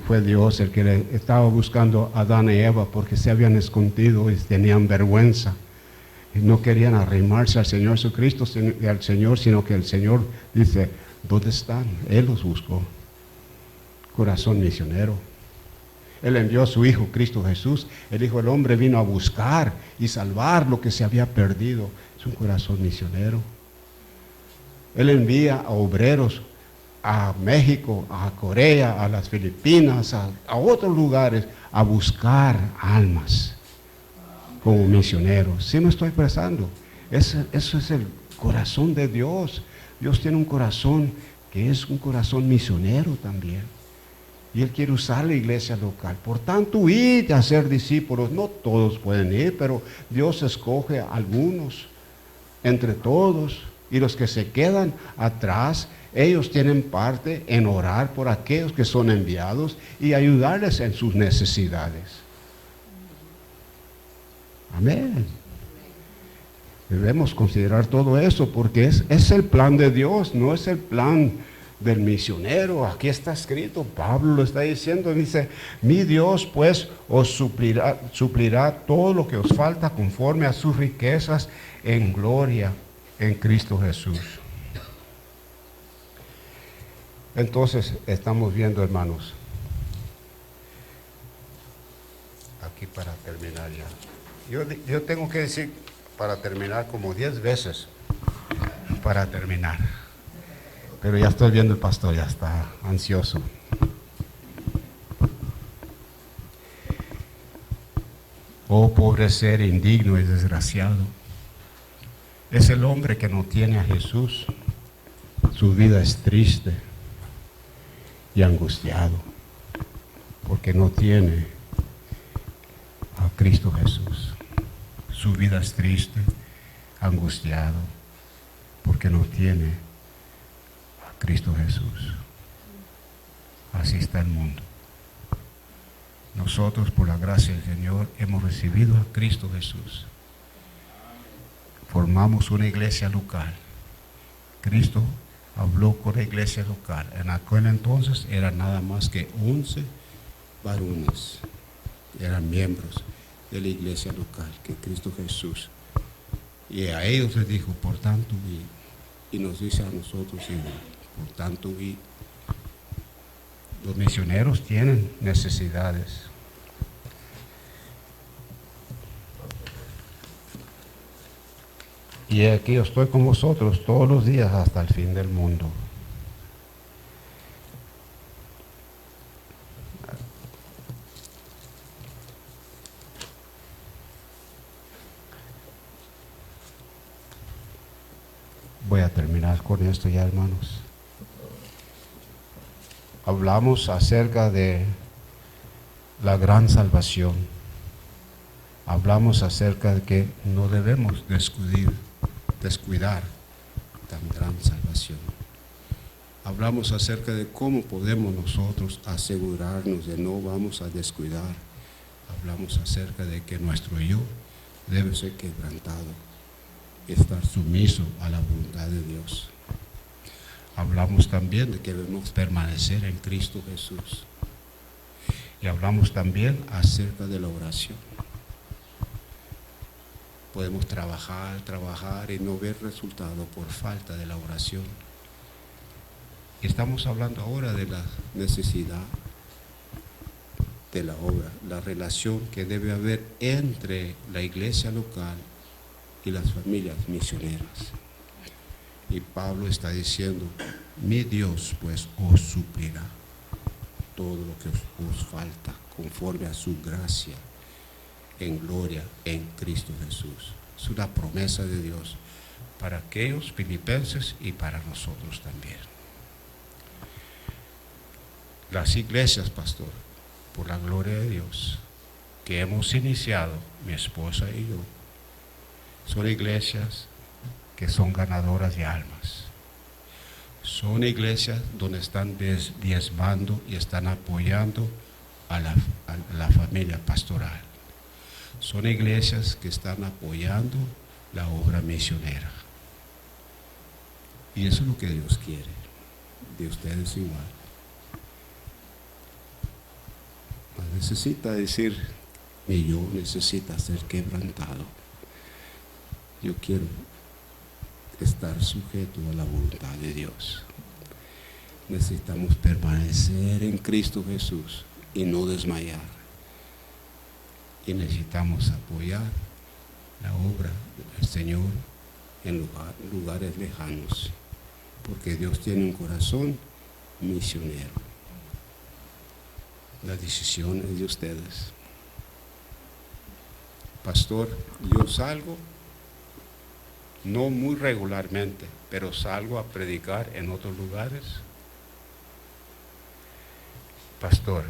Fue Dios el que le estaba buscando a Adán y Eva porque se habían escondido y tenían vergüenza. Y no querían arrimarse al Señor Jesucristo, al Señor, sino que el Señor dice, ¿dónde están? Él los buscó. Corazón misionero. Él envió a su Hijo Cristo Jesús. El Hijo del Hombre vino a buscar y salvar lo que se había perdido. Es un corazón misionero. Él envía a obreros a México, a Corea, a las Filipinas, a otros lugares, a buscar almas como misioneros. ¿Sí me estoy expresando? Eso es el corazón de Dios. Dios tiene un corazón que es un corazón misionero también. Y Él quiere usar la iglesia local. Por tanto, id a ser discípulos. No todos pueden ir, pero Dios escoge a algunos entre todos. Y los que se quedan atrás, ellos tienen parte en orar por aquellos que son enviados y ayudarles en sus necesidades. Amén. Debemos considerar todo eso porque es el plan de Dios, no es el plan del misionero. Aquí está escrito, Pablo lo está diciendo, dice, mi Dios pues os suplirá todo lo que os falta conforme a sus riquezas en gloria en Cristo Jesús. Entonces estamos viendo, hermanos, aquí para terminar ya. Yo tengo que decir para terminar como 10 veces para terminar. Pero ya estoy viendo el pastor, ya está ansioso. Oh, pobre ser indigno y desgraciado. Es el hombre que no tiene a Jesús. Su vida es triste y angustiado porque no tiene a Cristo Jesús. Su vida es triste, angustiado porque no tiene a Cristo Jesús. Así está el mundo. Nosotros, por la gracia del Señor, hemos recibido a Cristo Jesús. Formamos una iglesia local. Cristo habló con la iglesia local. En aquel entonces eran nada más que 11 varones. Eran miembros de la iglesia local, que Cristo Jesús. Y a ellos les dijo, por tanto, y nos dice a nosotros igual, por tanto, los misioneros tienen necesidades. Y aquí yo estoy con vosotros todos los días hasta el fin del mundo. Voy a terminar con esto ya, hermanos. Hablamos acerca de la gran salvación. Hablamos acerca de que no debemos descuidar tan gran salvación. Hablamos acerca de cómo podemos nosotros asegurarnos de no vamos a descuidar. Hablamos acerca de que nuestro yo debe ser quebrantado, estar sumiso a la voluntad de Dios. Hablamos también de que debemos permanecer en Cristo Jesús. Y hablamos también acerca de la oración. Podemos trabajar y no ver resultado por falta de la oración. Y estamos hablando ahora de la necesidad de la obra, la relación que debe haber entre la iglesia local y las familias misioneras. Y Pablo está diciendo, mi Dios pues os suplirá todo lo que os falta conforme a su gracia en gloria en Cristo Jesús. Es una promesa de Dios para aquellos filipenses y para nosotros también. las iglesias, pastor, por la gloria de Dios, que hemos iniciado, mi esposa y yo, son iglesias que son ganadoras de almas. Son iglesias donde están diezmando y están apoyando a la familia pastoral. Son iglesias que están apoyando la obra misionera. Y eso es lo que Dios quiere, de ustedes igual. Mas necesita decir, mi yo necesita ser quebrantado. Yo quiero estar sujeto a la voluntad de Dios. Necesitamos permanecer en Cristo Jesús y no desmayar. Y necesitamos apoyar la obra del Señor en lugares lejanos, porque Dios tiene un corazón misionero. La decisión es de ustedes. Pastor, yo salgo, no muy regularmente, pero salgo a predicar en otros lugares. Pastor,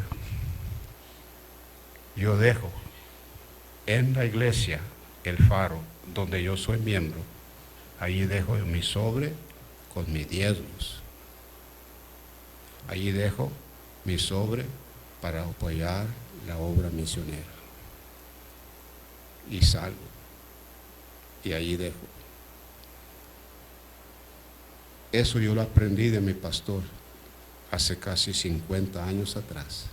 yo dejo en la iglesia El Faro, donde yo soy miembro, allí dejo mi sobre con mis diezmos. Allí dejo mi sobre para apoyar la obra misionera. Y salgo. Y allí dejo. Eso yo lo aprendí de mi pastor hace casi 50 años atrás.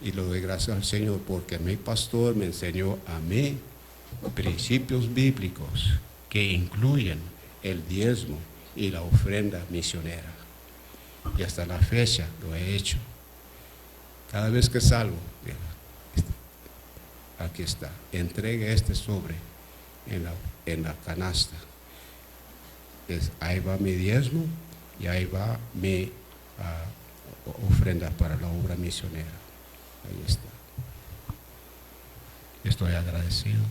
Y lo doy gracias al Señor porque mi pastor me enseñó a mí principios bíblicos que incluyen el diezmo y la ofrenda misionera. Y hasta la fecha lo he hecho. Cada vez que salgo, aquí está, entregue este sobre en la canasta. Ahí va mi diezmo y ahí va mi ofrenda para la obra misionera. Ahí está. Estoy agradecido.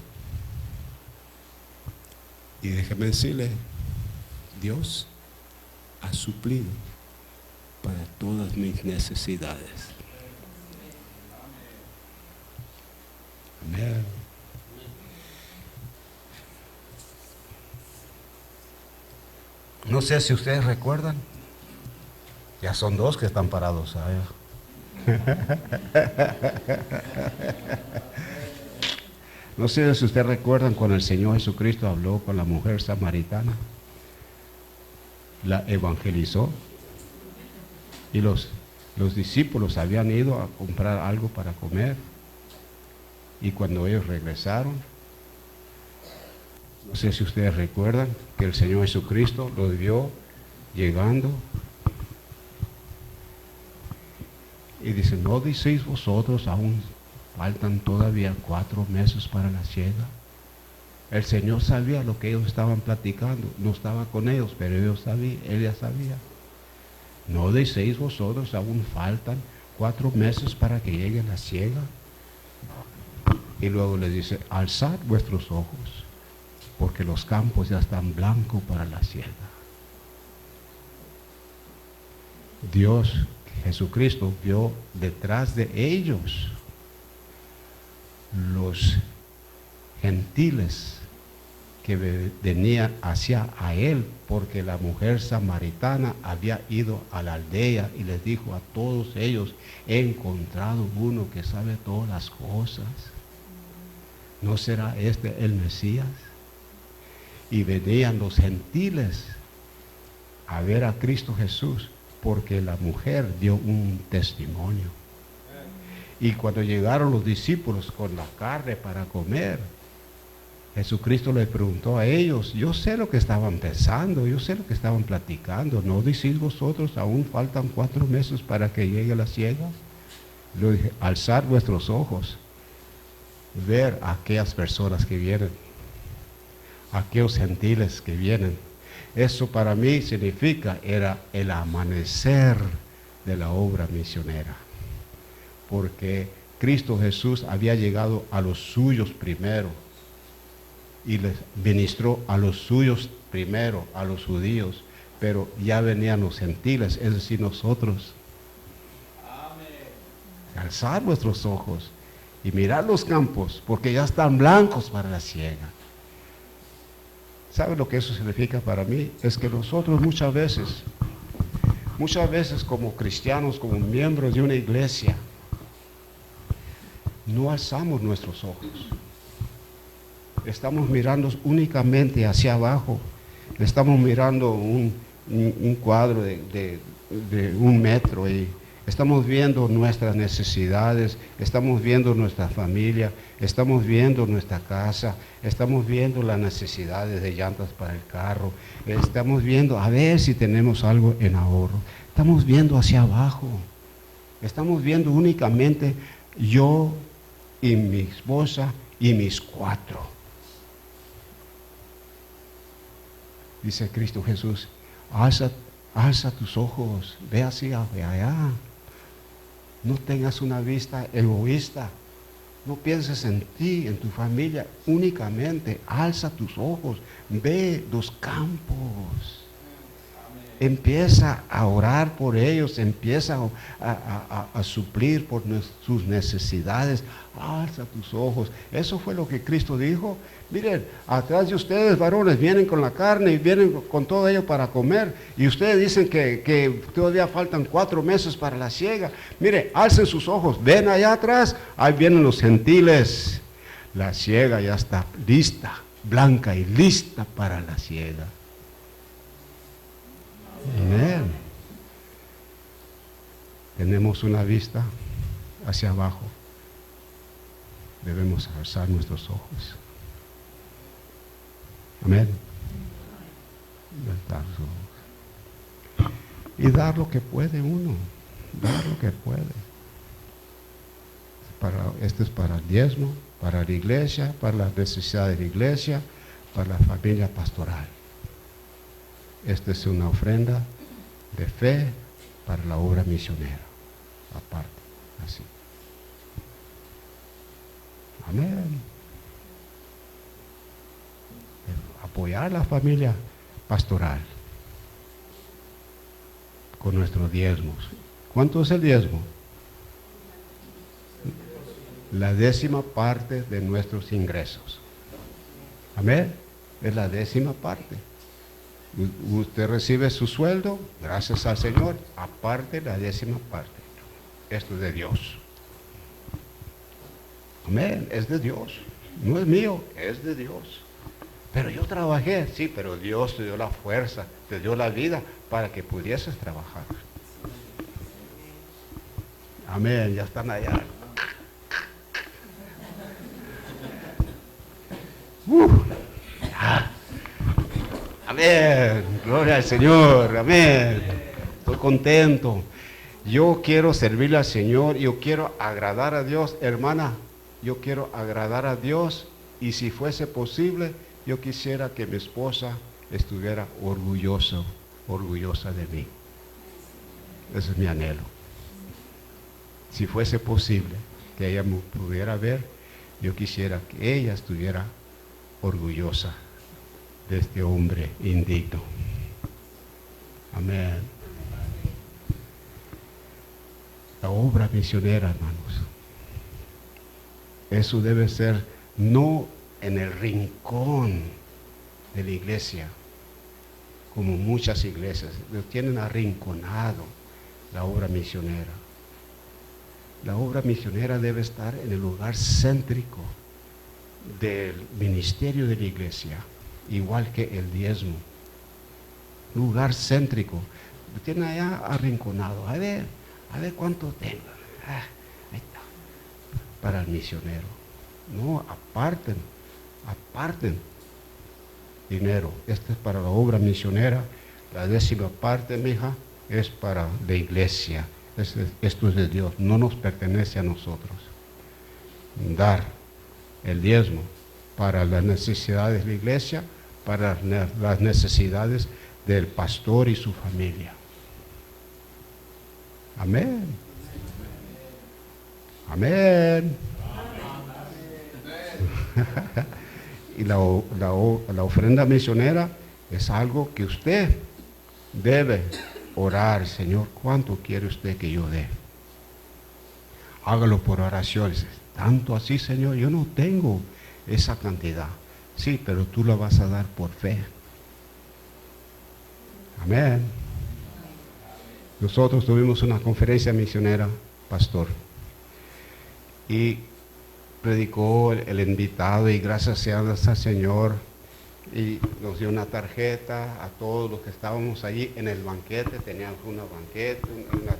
Y déjeme decirle, Dios ha suplido para todas mis necesidades. Amén. No sé si ustedes recuerdan, ya son dos que están parados allá. No sé si ustedes recuerdan cuando el Señor Jesucristo habló con la mujer samaritana, la evangelizó y los discípulos habían ido a comprar algo para comer y cuando ellos regresaron, no sé si ustedes recuerdan que el Señor Jesucristo los vio llegando y dice, ¿no decís vosotros aún faltan todavía 4 meses para la siega? El Señor sabía lo que ellos estaban platicando, no estaba con ellos, pero él ya sabía. ¿No decís vosotros aún faltan 4 meses para que llegue la siega? Y luego les dice, alzad vuestros ojos, porque los campos ya están blancos para la siega. Dios, Jesucristo, vio detrás de ellos los gentiles que venían hacia a él, porque la mujer samaritana había ido a la aldea y les dijo a todos ellos, he encontrado uno que sabe todas las cosas. ¿No será este el Mesías? Y venían los gentiles a ver a Cristo Jesús, porque la mujer dio un testimonio. Y cuando llegaron los discípulos con la carne para comer, Jesucristo les preguntó a ellos, yo sé lo que estaban pensando, yo sé lo que estaban platicando, ¿no decís vosotros aún faltan 4 meses para que llegue la siega? Le dije, alzad vuestros ojos, ver a aquellas personas que vienen, a aquellos gentiles que vienen. Eso para mí significa, era el amanecer de la obra misionera, porque Cristo Jesús había llegado a los suyos primero y les ministró a los suyos primero, a los judíos, pero ya venían los gentiles, es decir, nosotros. alzar nuestros ojos y mirar los campos, porque ya están blancos para la siega. ¿Sabe lo que eso significa para mí? Es que nosotros muchas veces como cristianos, como miembros de una iglesia, no alzamos nuestros ojos. Estamos mirando únicamente hacia abajo. Estamos mirando un cuadro de 1 metro y estamos viendo nuestras necesidades, estamos viendo nuestra familia, estamos viendo nuestra casa, estamos viendo las necesidades de llantas para el carro, estamos viendo a ver si tenemos algo en ahorro. Estamos viendo hacia abajo, estamos viendo únicamente yo y mi esposa y mis 4. Dice Cristo Jesús, alza tus ojos, ve hacia allá. No tengas una vista egoísta. No pienses en ti, en tu familia, únicamente alza tus ojos, ve los campos. Empieza a orar por ellos, empieza a suplir por sus necesidades. Alza tus ojos. Eso fue lo que Cristo dijo. Miren, atrás de ustedes, varones, vienen con la carne y vienen con todo ello para comer. Y ustedes dicen que todavía faltan 4 meses para la siega. Mire, alcen sus ojos. Ven allá atrás, ahí vienen los gentiles. La siega ya está lista, blanca y lista para la siega. Amén. Tenemos una vista hacia abajo. Debemos alzar nuestros ojos. Amén. Levantar los ojos. Y dar lo que puede uno. Dar lo que puede. Esto es para el diezmo, para la iglesia, para las necesidades de la iglesia, para la familia pastoral. Esta es una ofrenda de fe para la obra misionera. Aparte, así. Amén. Apoyar la familia pastoral con nuestros diezmos. ¿Cuánto es el diezmo? La 10ª parte de nuestros ingresos. Amén. Es la 10ª parte. Usted recibe su sueldo, gracias al Señor, aparte la 10ª parte. Esto es de Dios. Amén, es de Dios. No es mío, es de Dios. Pero yo trabajé, sí, pero Dios te dio la fuerza, te dio la vida para que pudieses trabajar. Amén, ya están allá. Amén, gloria al Señor, amén. Estoy contento. Yo quiero servirle al Señor, yo quiero agradar a Dios, hermana. Yo quiero agradar a Dios y si fuese posible, yo quisiera que mi esposa estuviera orgullosa de mí. Ese es mi anhelo. Si fuese posible que ella me pudiera ver, yo quisiera que ella estuviera orgullosa de este hombre indigno. Amén. La obra misionera, hermanos. Eso debe ser no en el rincón de la iglesia, como muchas iglesias, lo tienen arrinconado la obra misionera. La obra misionera debe estar en el lugar céntrico del ministerio de la iglesia, igual que el diezmo. Lugar céntrico. Lo tienen allá arrinconado. A ver cuánto tengo. Ahí está. Para el misionero. No, aparten dinero. Este es para la obra misionera. La 10ª parte, mija, es para la iglesia. Esto es de Dios, no nos pertenece a nosotros. Dar el diezmo para las necesidades de la iglesia, para las necesidades del pastor y su familia. Amén. Amén. Y la ofrenda misionera es algo que usted debe orar. Señor, ¿cuánto quiere usted que yo dé? hágalo por oraciones. Tanto así, Señor, yo no tengo esa cantidad. Sí, pero tú la vas a dar por fe. Amén. Nosotros tuvimos una conferencia misionera, pastor, y predicó el invitado, y gracias sea al Señor, y nos dio una tarjeta a todos los que estábamos allí en el banquete. Teníamos una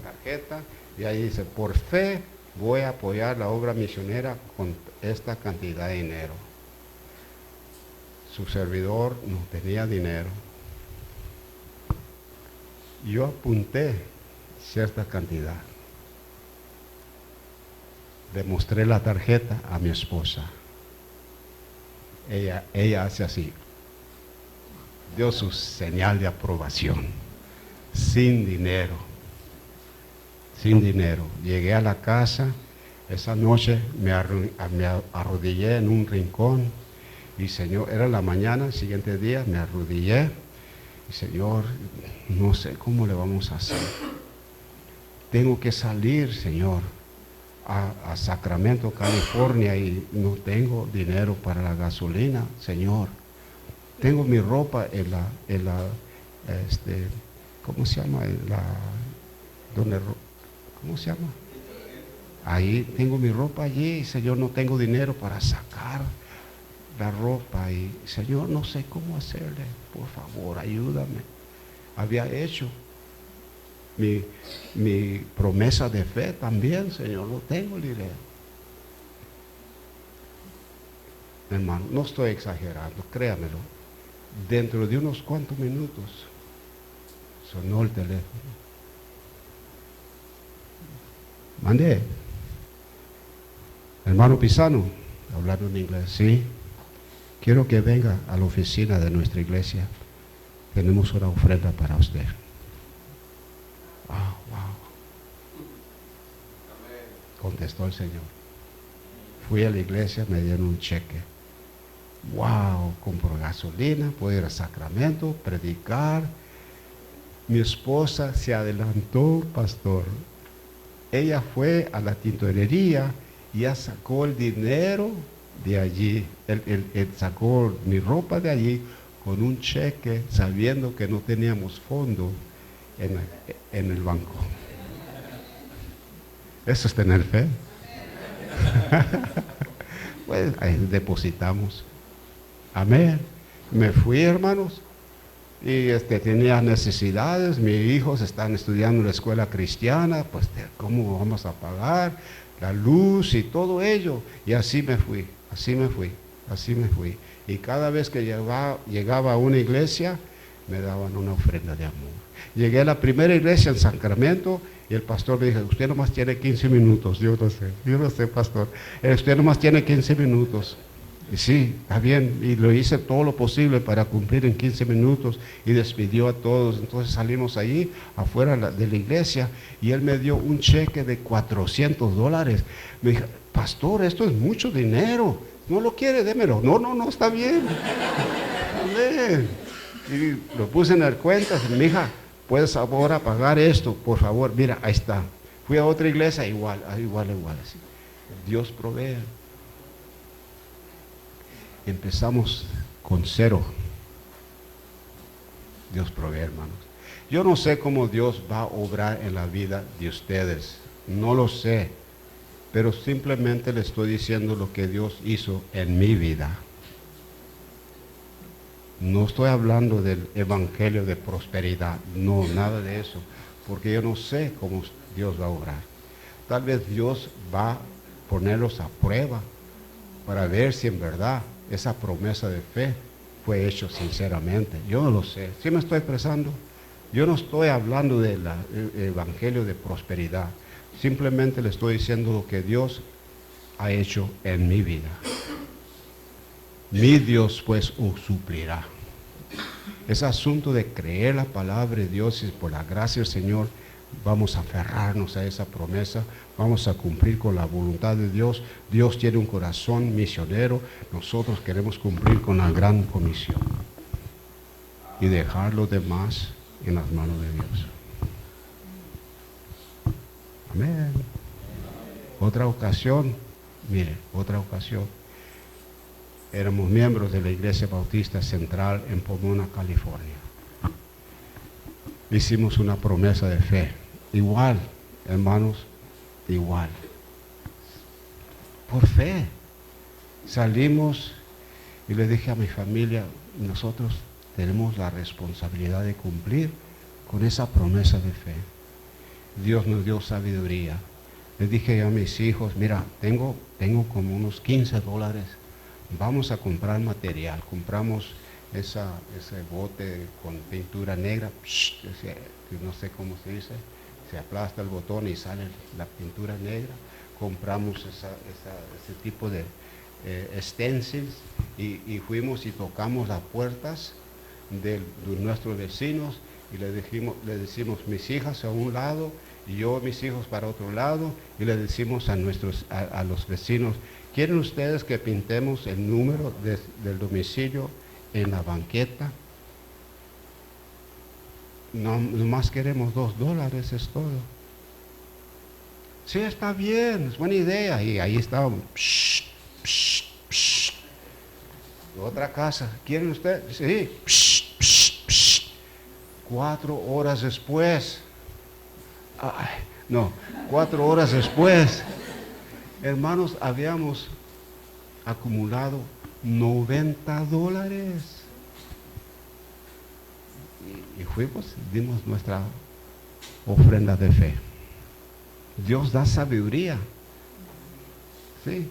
tarjeta, y ahí dice: por fe voy a apoyar la obra misionera con esta cantidad de dinero. Su servidor no tenía dinero. Yo apunté cierta cantidad. Le mostré la tarjeta a mi esposa. Ella hace así. Dio su señal de aprobación. Sin dinero. Sin dinero. Llegué a la casa. Esa noche me arrodillé en un rincón. Y Señor, era la mañana, el siguiente día me arrodillé. Y Señor, no sé cómo le vamos a hacer. Tengo que salir, Señor, a Sacramento, California, y no tengo dinero para la gasolina, Señor. Tengo mi ropa ¿cómo se llama? ¿Cómo se llama? Ahí tengo mi ropa allí, Señor, no tengo dinero para sacar la ropa. Y Señor, no sé cómo hacerle, por favor, ayúdame. Había hecho mi promesa de fe también, Señor, no tengo el dinero. Hermano, no estoy exagerando, créamelo. Dentro de unos cuantos minutos sonó el teléfono. Mandé. Hermano Pisano, hablando en inglés, sí. Quiero que venga a la oficina de nuestra iglesia. Tenemos una ofrenda para usted. Wow. Contestó el Señor. Fui a la iglesia, me dieron un cheque. Wow, compro gasolina, puedo ir a Sacramento, predicar. Mi esposa se adelantó, pastor. Ella fue a la tintorería y ya sacó el dinero de allí. Él sacó mi ropa de allí con un cheque, sabiendo que no teníamos fondo en el banco. Eso es tener fe. Pues ahí depositamos. Amén. Me fui, hermanos, y tenía necesidades. Mis hijos están estudiando en la escuela cristiana. Pues ¿cómo vamos a pagar la luz y todo ello? Y así me fui. Y cada vez que llegaba a una iglesia, me daban una ofrenda de amor. Llegué a la primera iglesia en Sacramento y el pastor me dijo: usted nomás tiene 15 minutos. Yo no sé, pastor. Usted nomás tiene 15 minutos. Y sí, está bien. Y lo hice todo lo posible para cumplir en 15 minutos y despidió a todos. Entonces salimos allí, afuera de la iglesia, y él me dio un cheque de $400. Me dijo: pastor, esto es mucho dinero. ¿No lo quiere? Démelo. No, está bien. Amén. Y lo puse en la cuenta. Mi hija, ¿puedes ahora pagar esto? Por favor, mira, ahí está. Fui a otra iglesia, igual. Así. Dios provee. Empezamos con 0. Dios provee, hermanos. Yo no sé cómo Dios va a obrar en la vida de ustedes. No lo sé. Pero simplemente le estoy diciendo lo que Dios hizo en mi vida. No estoy hablando del evangelio de prosperidad. No, nada de eso. Porque yo no sé cómo Dios va a obrar. Tal vez Dios va a ponerlos a prueba para ver si en verdad esa promesa de fe fue hecha sinceramente. Yo no lo sé. ¿Sí me estoy expresando? Yo no estoy hablando del evangelio de prosperidad. Simplemente le estoy diciendo lo que Dios ha hecho en mi vida. Mi Dios pues os suplirá. Es asunto de creer la palabra de Dios, y por la gracia del Señor vamos a aferrarnos a esa promesa, vamos a cumplir con la voluntad de Dios. Dios tiene un corazón misionero, nosotros queremos cumplir con la gran comisión y dejar lo demás en las manos de Dios. Amén. Otra ocasión, éramos miembros de la Iglesia Bautista Central en Pomona, California. Hicimos una promesa de fe. Igual, hermanos, igual. Por fe. Salimos y le dije a mi familia, nosotros tenemos la responsabilidad de cumplir con esa promesa de fe. Dios nos dio sabiduría. Les dije a mis hijos, mira, tengo como unos $15. Vamos a comprar material. Compramos ese bote con pintura negra, no sé cómo se dice, se aplasta el botón y sale la pintura negra. Compramos ese tipo de stencils y fuimos y tocamos las puertas de nuestros vecinos y le decimos mis hijas a un lado y yo mis hijos para otro lado, y le decimos a los vecinos, ¿quieren ustedes que pintemos el número del domicilio en la banqueta? No, nomás queremos $2, es todo. Sí, está bien, es buena idea. Y ahí estábamos. Psh, psh, psh. Otra casa, ¿quieren ustedes? Sí. Psh, psh, psh. 4 horas después. 4 horas después, hermanos, habíamos acumulado $90. Y fuimos, dimos nuestra ofrenda de fe. Dios da sabiduría. Sí.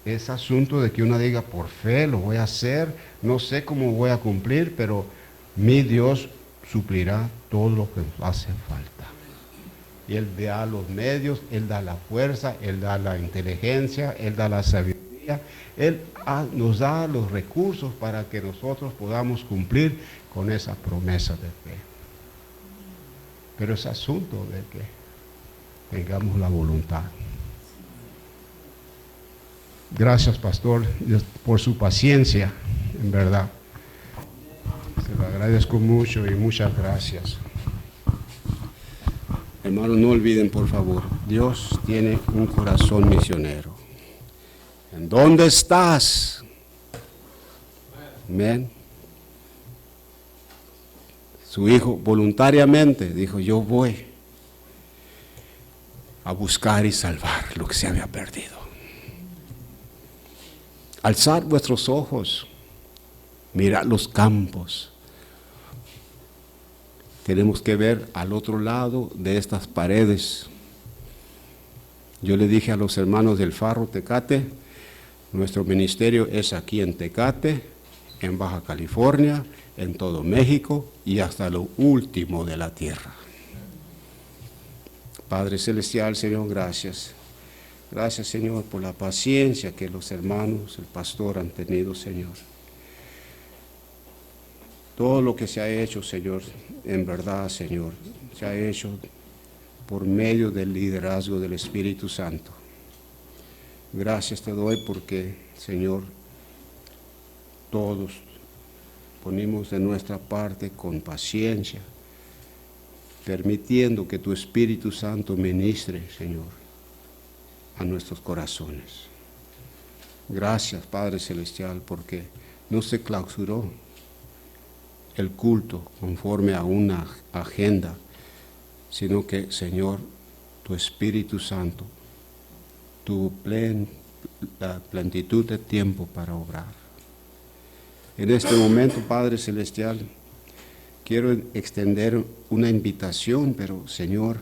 Es asunto de que uno diga, por fe lo voy a hacer, no sé cómo voy a cumplir, pero mi Dios suplirá todo lo que hace falta. Y Él da los medios, Él da la fuerza, Él da la inteligencia, Él da la sabiduría, Él nos da los recursos para que nosotros podamos cumplir con esa promesa de fe. Pero es asunto de que tengamos la voluntad. Gracias, pastor, por su paciencia, en verdad. Se lo agradezco mucho y muchas gracias. Hermanos, no olviden, por favor, Dios tiene un corazón misionero. ¿En dónde estás? Amén. Su hijo voluntariamente dijo, yo voy a buscar y salvar lo que se había perdido. Alzad vuestros ojos, mirad los campos. Tenemos que ver al otro lado de estas paredes. Yo le dije a los hermanos del Faro Tecate, nuestro ministerio es aquí en Tecate, en Baja California, en todo México y hasta lo último de la tierra. Padre Celestial, Señor, gracias. Gracias, Señor, por la paciencia que los hermanos, el pastor han tenido, Señor. Todo lo que se ha hecho, Señor, en verdad, Señor, se ha hecho por medio del liderazgo del Espíritu Santo. Gracias te doy porque, Señor, todos ponemos de nuestra parte con paciencia, permitiendo que tu Espíritu Santo ministre, Señor, a nuestros corazones. Gracias, Padre Celestial, porque no se clausuró el culto conforme a una agenda, sino que, Señor, tu Espíritu Santo tuvo la plenitud de tiempo para obrar. En este momento, Padre Celestial, quiero extender una invitación, pero, Señor,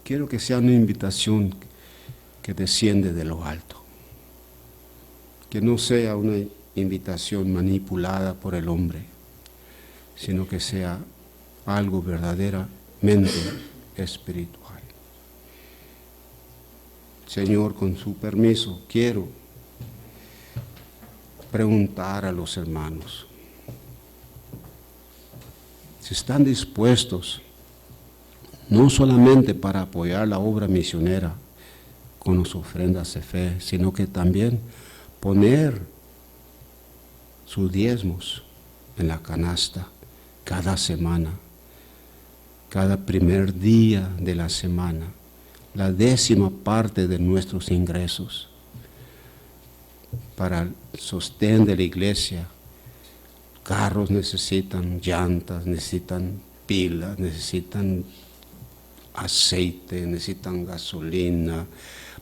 quiero que sea una invitación que desciende de lo alto, que no sea una invitación manipulada por el hombre, sino que sea algo verdaderamente espiritual. Señor, con su permiso, quiero preguntar a los hermanos si están dispuestos no solamente para apoyar la obra misionera con las ofrendas de fe, sino que también poner sus diezmos en la canasta cada semana, cada primer día de la semana, la 10ª parte de nuestros ingresos para el sostén de la iglesia. Carros necesitan llantas, necesitan pilas, necesitan aceite, necesitan gasolina,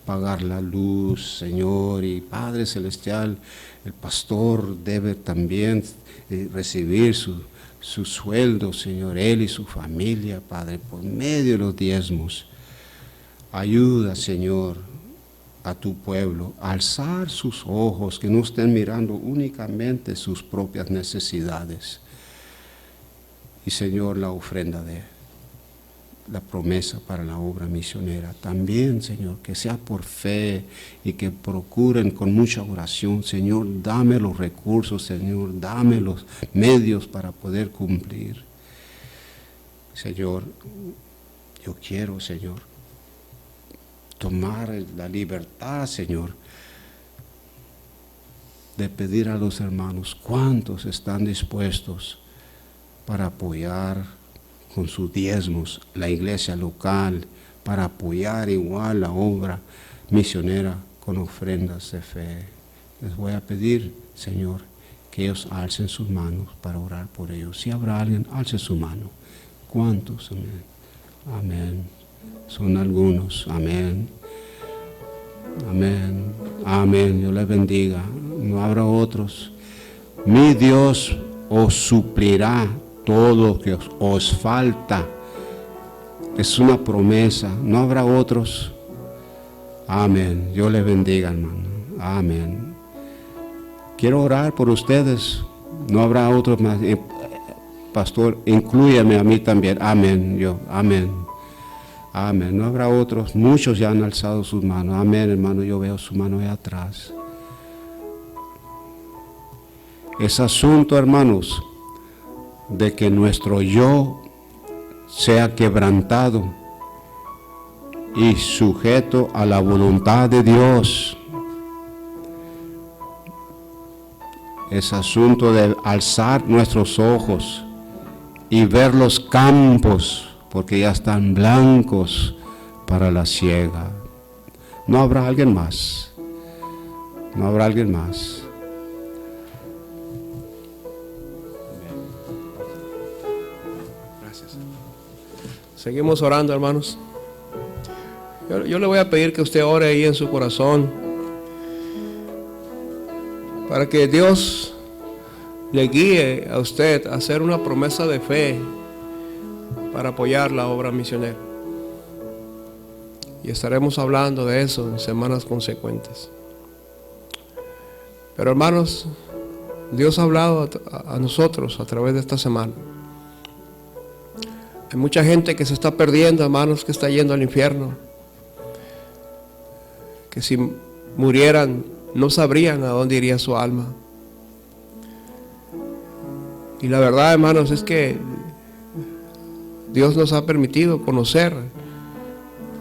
pagar la luz, Señor. Y Padre Celestial, el pastor debe también recibir su sueldo, Señor, él y su familia, Padre, por medio de los diezmos. Ayuda, Señor, a tu pueblo a alzar sus ojos, que no estén mirando únicamente sus propias necesidades. Y, Señor, la ofrenda de la promesa para la obra misionera. También, Señor, que sea por fe y que procuren con mucha oración. Señor, dame los recursos, Señor, dame los medios para poder cumplir. Señor, yo quiero, Señor, tomar la libertad, Señor, de pedir a los hermanos cuántos están dispuestos para apoyar con sus diezmos la iglesia local, para apoyar igual la obra misionera con ofrendas de fe. Les voy a pedir, Señor, que ellos alcen sus manos para orar por ellos. Si habrá alguien, alce su mano. ¿Cuántos? Amén. Amén. Son algunos. Amén. Amén. Amén. Dios les bendiga. No habrá otros. Mi Dios os suplirá todo lo que os falta. Es una promesa. No habrá otros. Amén. Dios les bendiga, hermano. Amén. Quiero orar por ustedes. No habrá otros más. Pastor, inclúyame a mí también. Amén. Amén. Amén. No habrá otros. Muchos ya han alzado sus manos. Amén, hermano. Yo veo su mano ahí atrás. Es asunto, hermanos, de que nuestro yo sea quebrantado y sujeto a la voluntad de Dios. Es asunto de alzar nuestros ojos y ver los campos, porque ya están blancos para la siega. No habrá alguien más. No habrá alguien más. Gracias. Seguimos orando, hermanos. Yo le voy a pedir que usted ore ahí en su corazón para que Dios le guíe a usted a hacer una promesa de fe para apoyar la obra misionera. Y estaremos hablando de eso en semanas consecuentes. Pero, hermanos, Dios ha hablado a nosotros a través de esta semana. Hay mucha gente que se está perdiendo, hermanos, que está yendo al infierno, que si murieran no sabrían a dónde iría su alma. Y la verdad, hermanos, es que Dios nos ha permitido conocer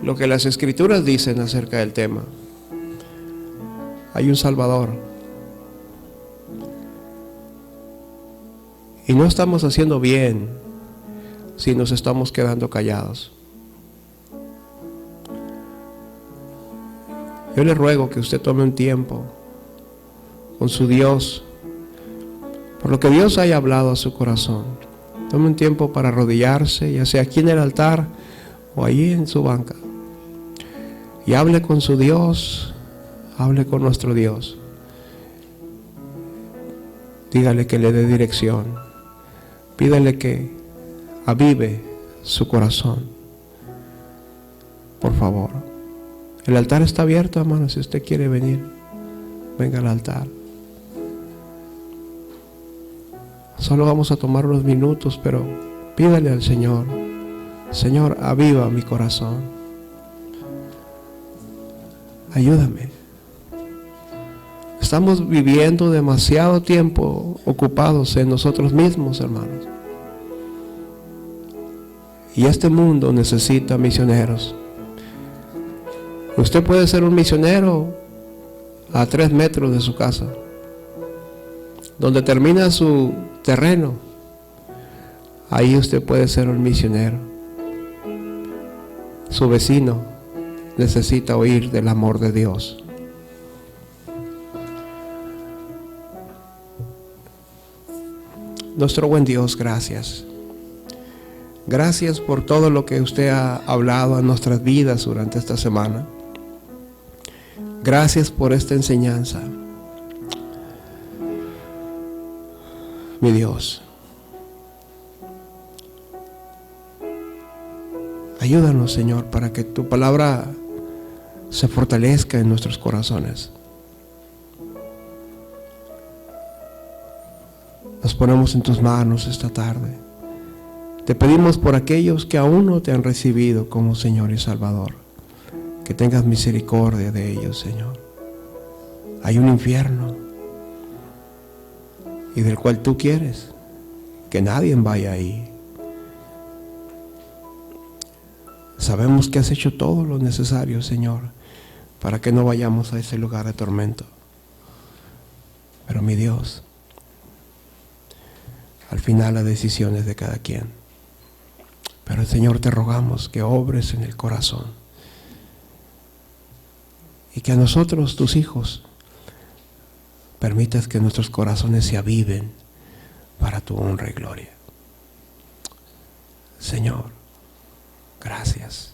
lo que las Escrituras dicen acerca del tema. Hay un Salvador. Y no estamos haciendo bien si nos estamos quedando callados. Yo le ruego que usted tome un tiempo con su Dios, por lo que Dios haya hablado a su corazón. Tome un tiempo para arrodillarse, ya sea aquí en el altar o allí en su banca, y hable con su Dios, hable con nuestro Dios. Dígale que le dé dirección, pídale que avive su corazón, por favor. El altar está abierto, hermano. Si usted quiere venir, venga al altar. Solo vamos a tomar unos minutos, pero pídale al Señor: Señor, aviva mi corazón. Ayúdame. Estamos viviendo demasiado tiempo ocupados en nosotros mismos, hermanos. Y este mundo necesita misioneros. Usted puede ser un misionero a 3 metros de su casa, donde termina su terreno. Ahí usted puede ser un misionero. Su vecino necesita oír del amor de Dios. Nuestro buen Dios, gracias. Gracias por todo lo que usted ha hablado a nuestras vidas durante esta semana. Gracias por esta enseñanza. Mi Dios, ayúdanos, Señor, para que tu palabra se fortalezca en nuestros corazones. Nos ponemos en tus manos esta tarde. Te pedimos por aquellos que aún no te han recibido como Señor y Salvador, que tengas misericordia de ellos, Señor. Hay un infierno y del cual tú quieres que nadie vaya ahí. Sabemos que has hecho todo lo necesario, Señor, para que no vayamos a ese lugar de tormento. Pero mi Dios, al final la decisión es de cada quien. Pero Señor, te rogamos que obres en el corazón y que a nosotros, tus hijos, permitas que nuestros corazones se aviven para tu honra y gloria. Señor, gracias.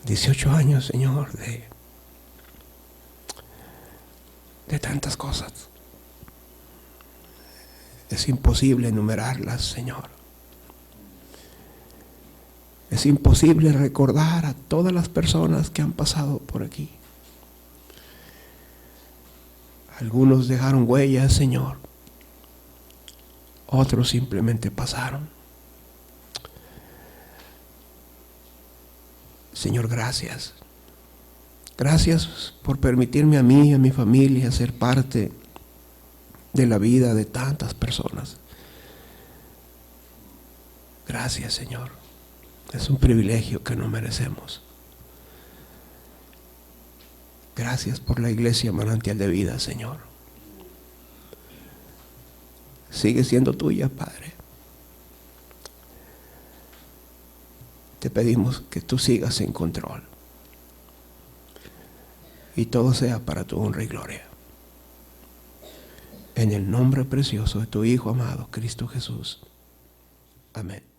18 años, Señor, de tantas cosas. Es imposible enumerarlas, Señor. Es imposible recordar a todas las personas que han pasado por aquí. Algunos dejaron huellas, Señor. Otros simplemente pasaron. Señor, gracias. Gracias por permitirme a mí y a mi familia ser parte de la vida de tantas personas. Gracias, Señor. Es un privilegio que no merecemos. Gracias por la iglesia Manantial de Vida, Señor. Sigue siendo tuya, Padre. Te pedimos que tú sigas en control y todo sea para tu honra y gloria. En el nombre precioso de tu Hijo amado, Cristo Jesús. Amén.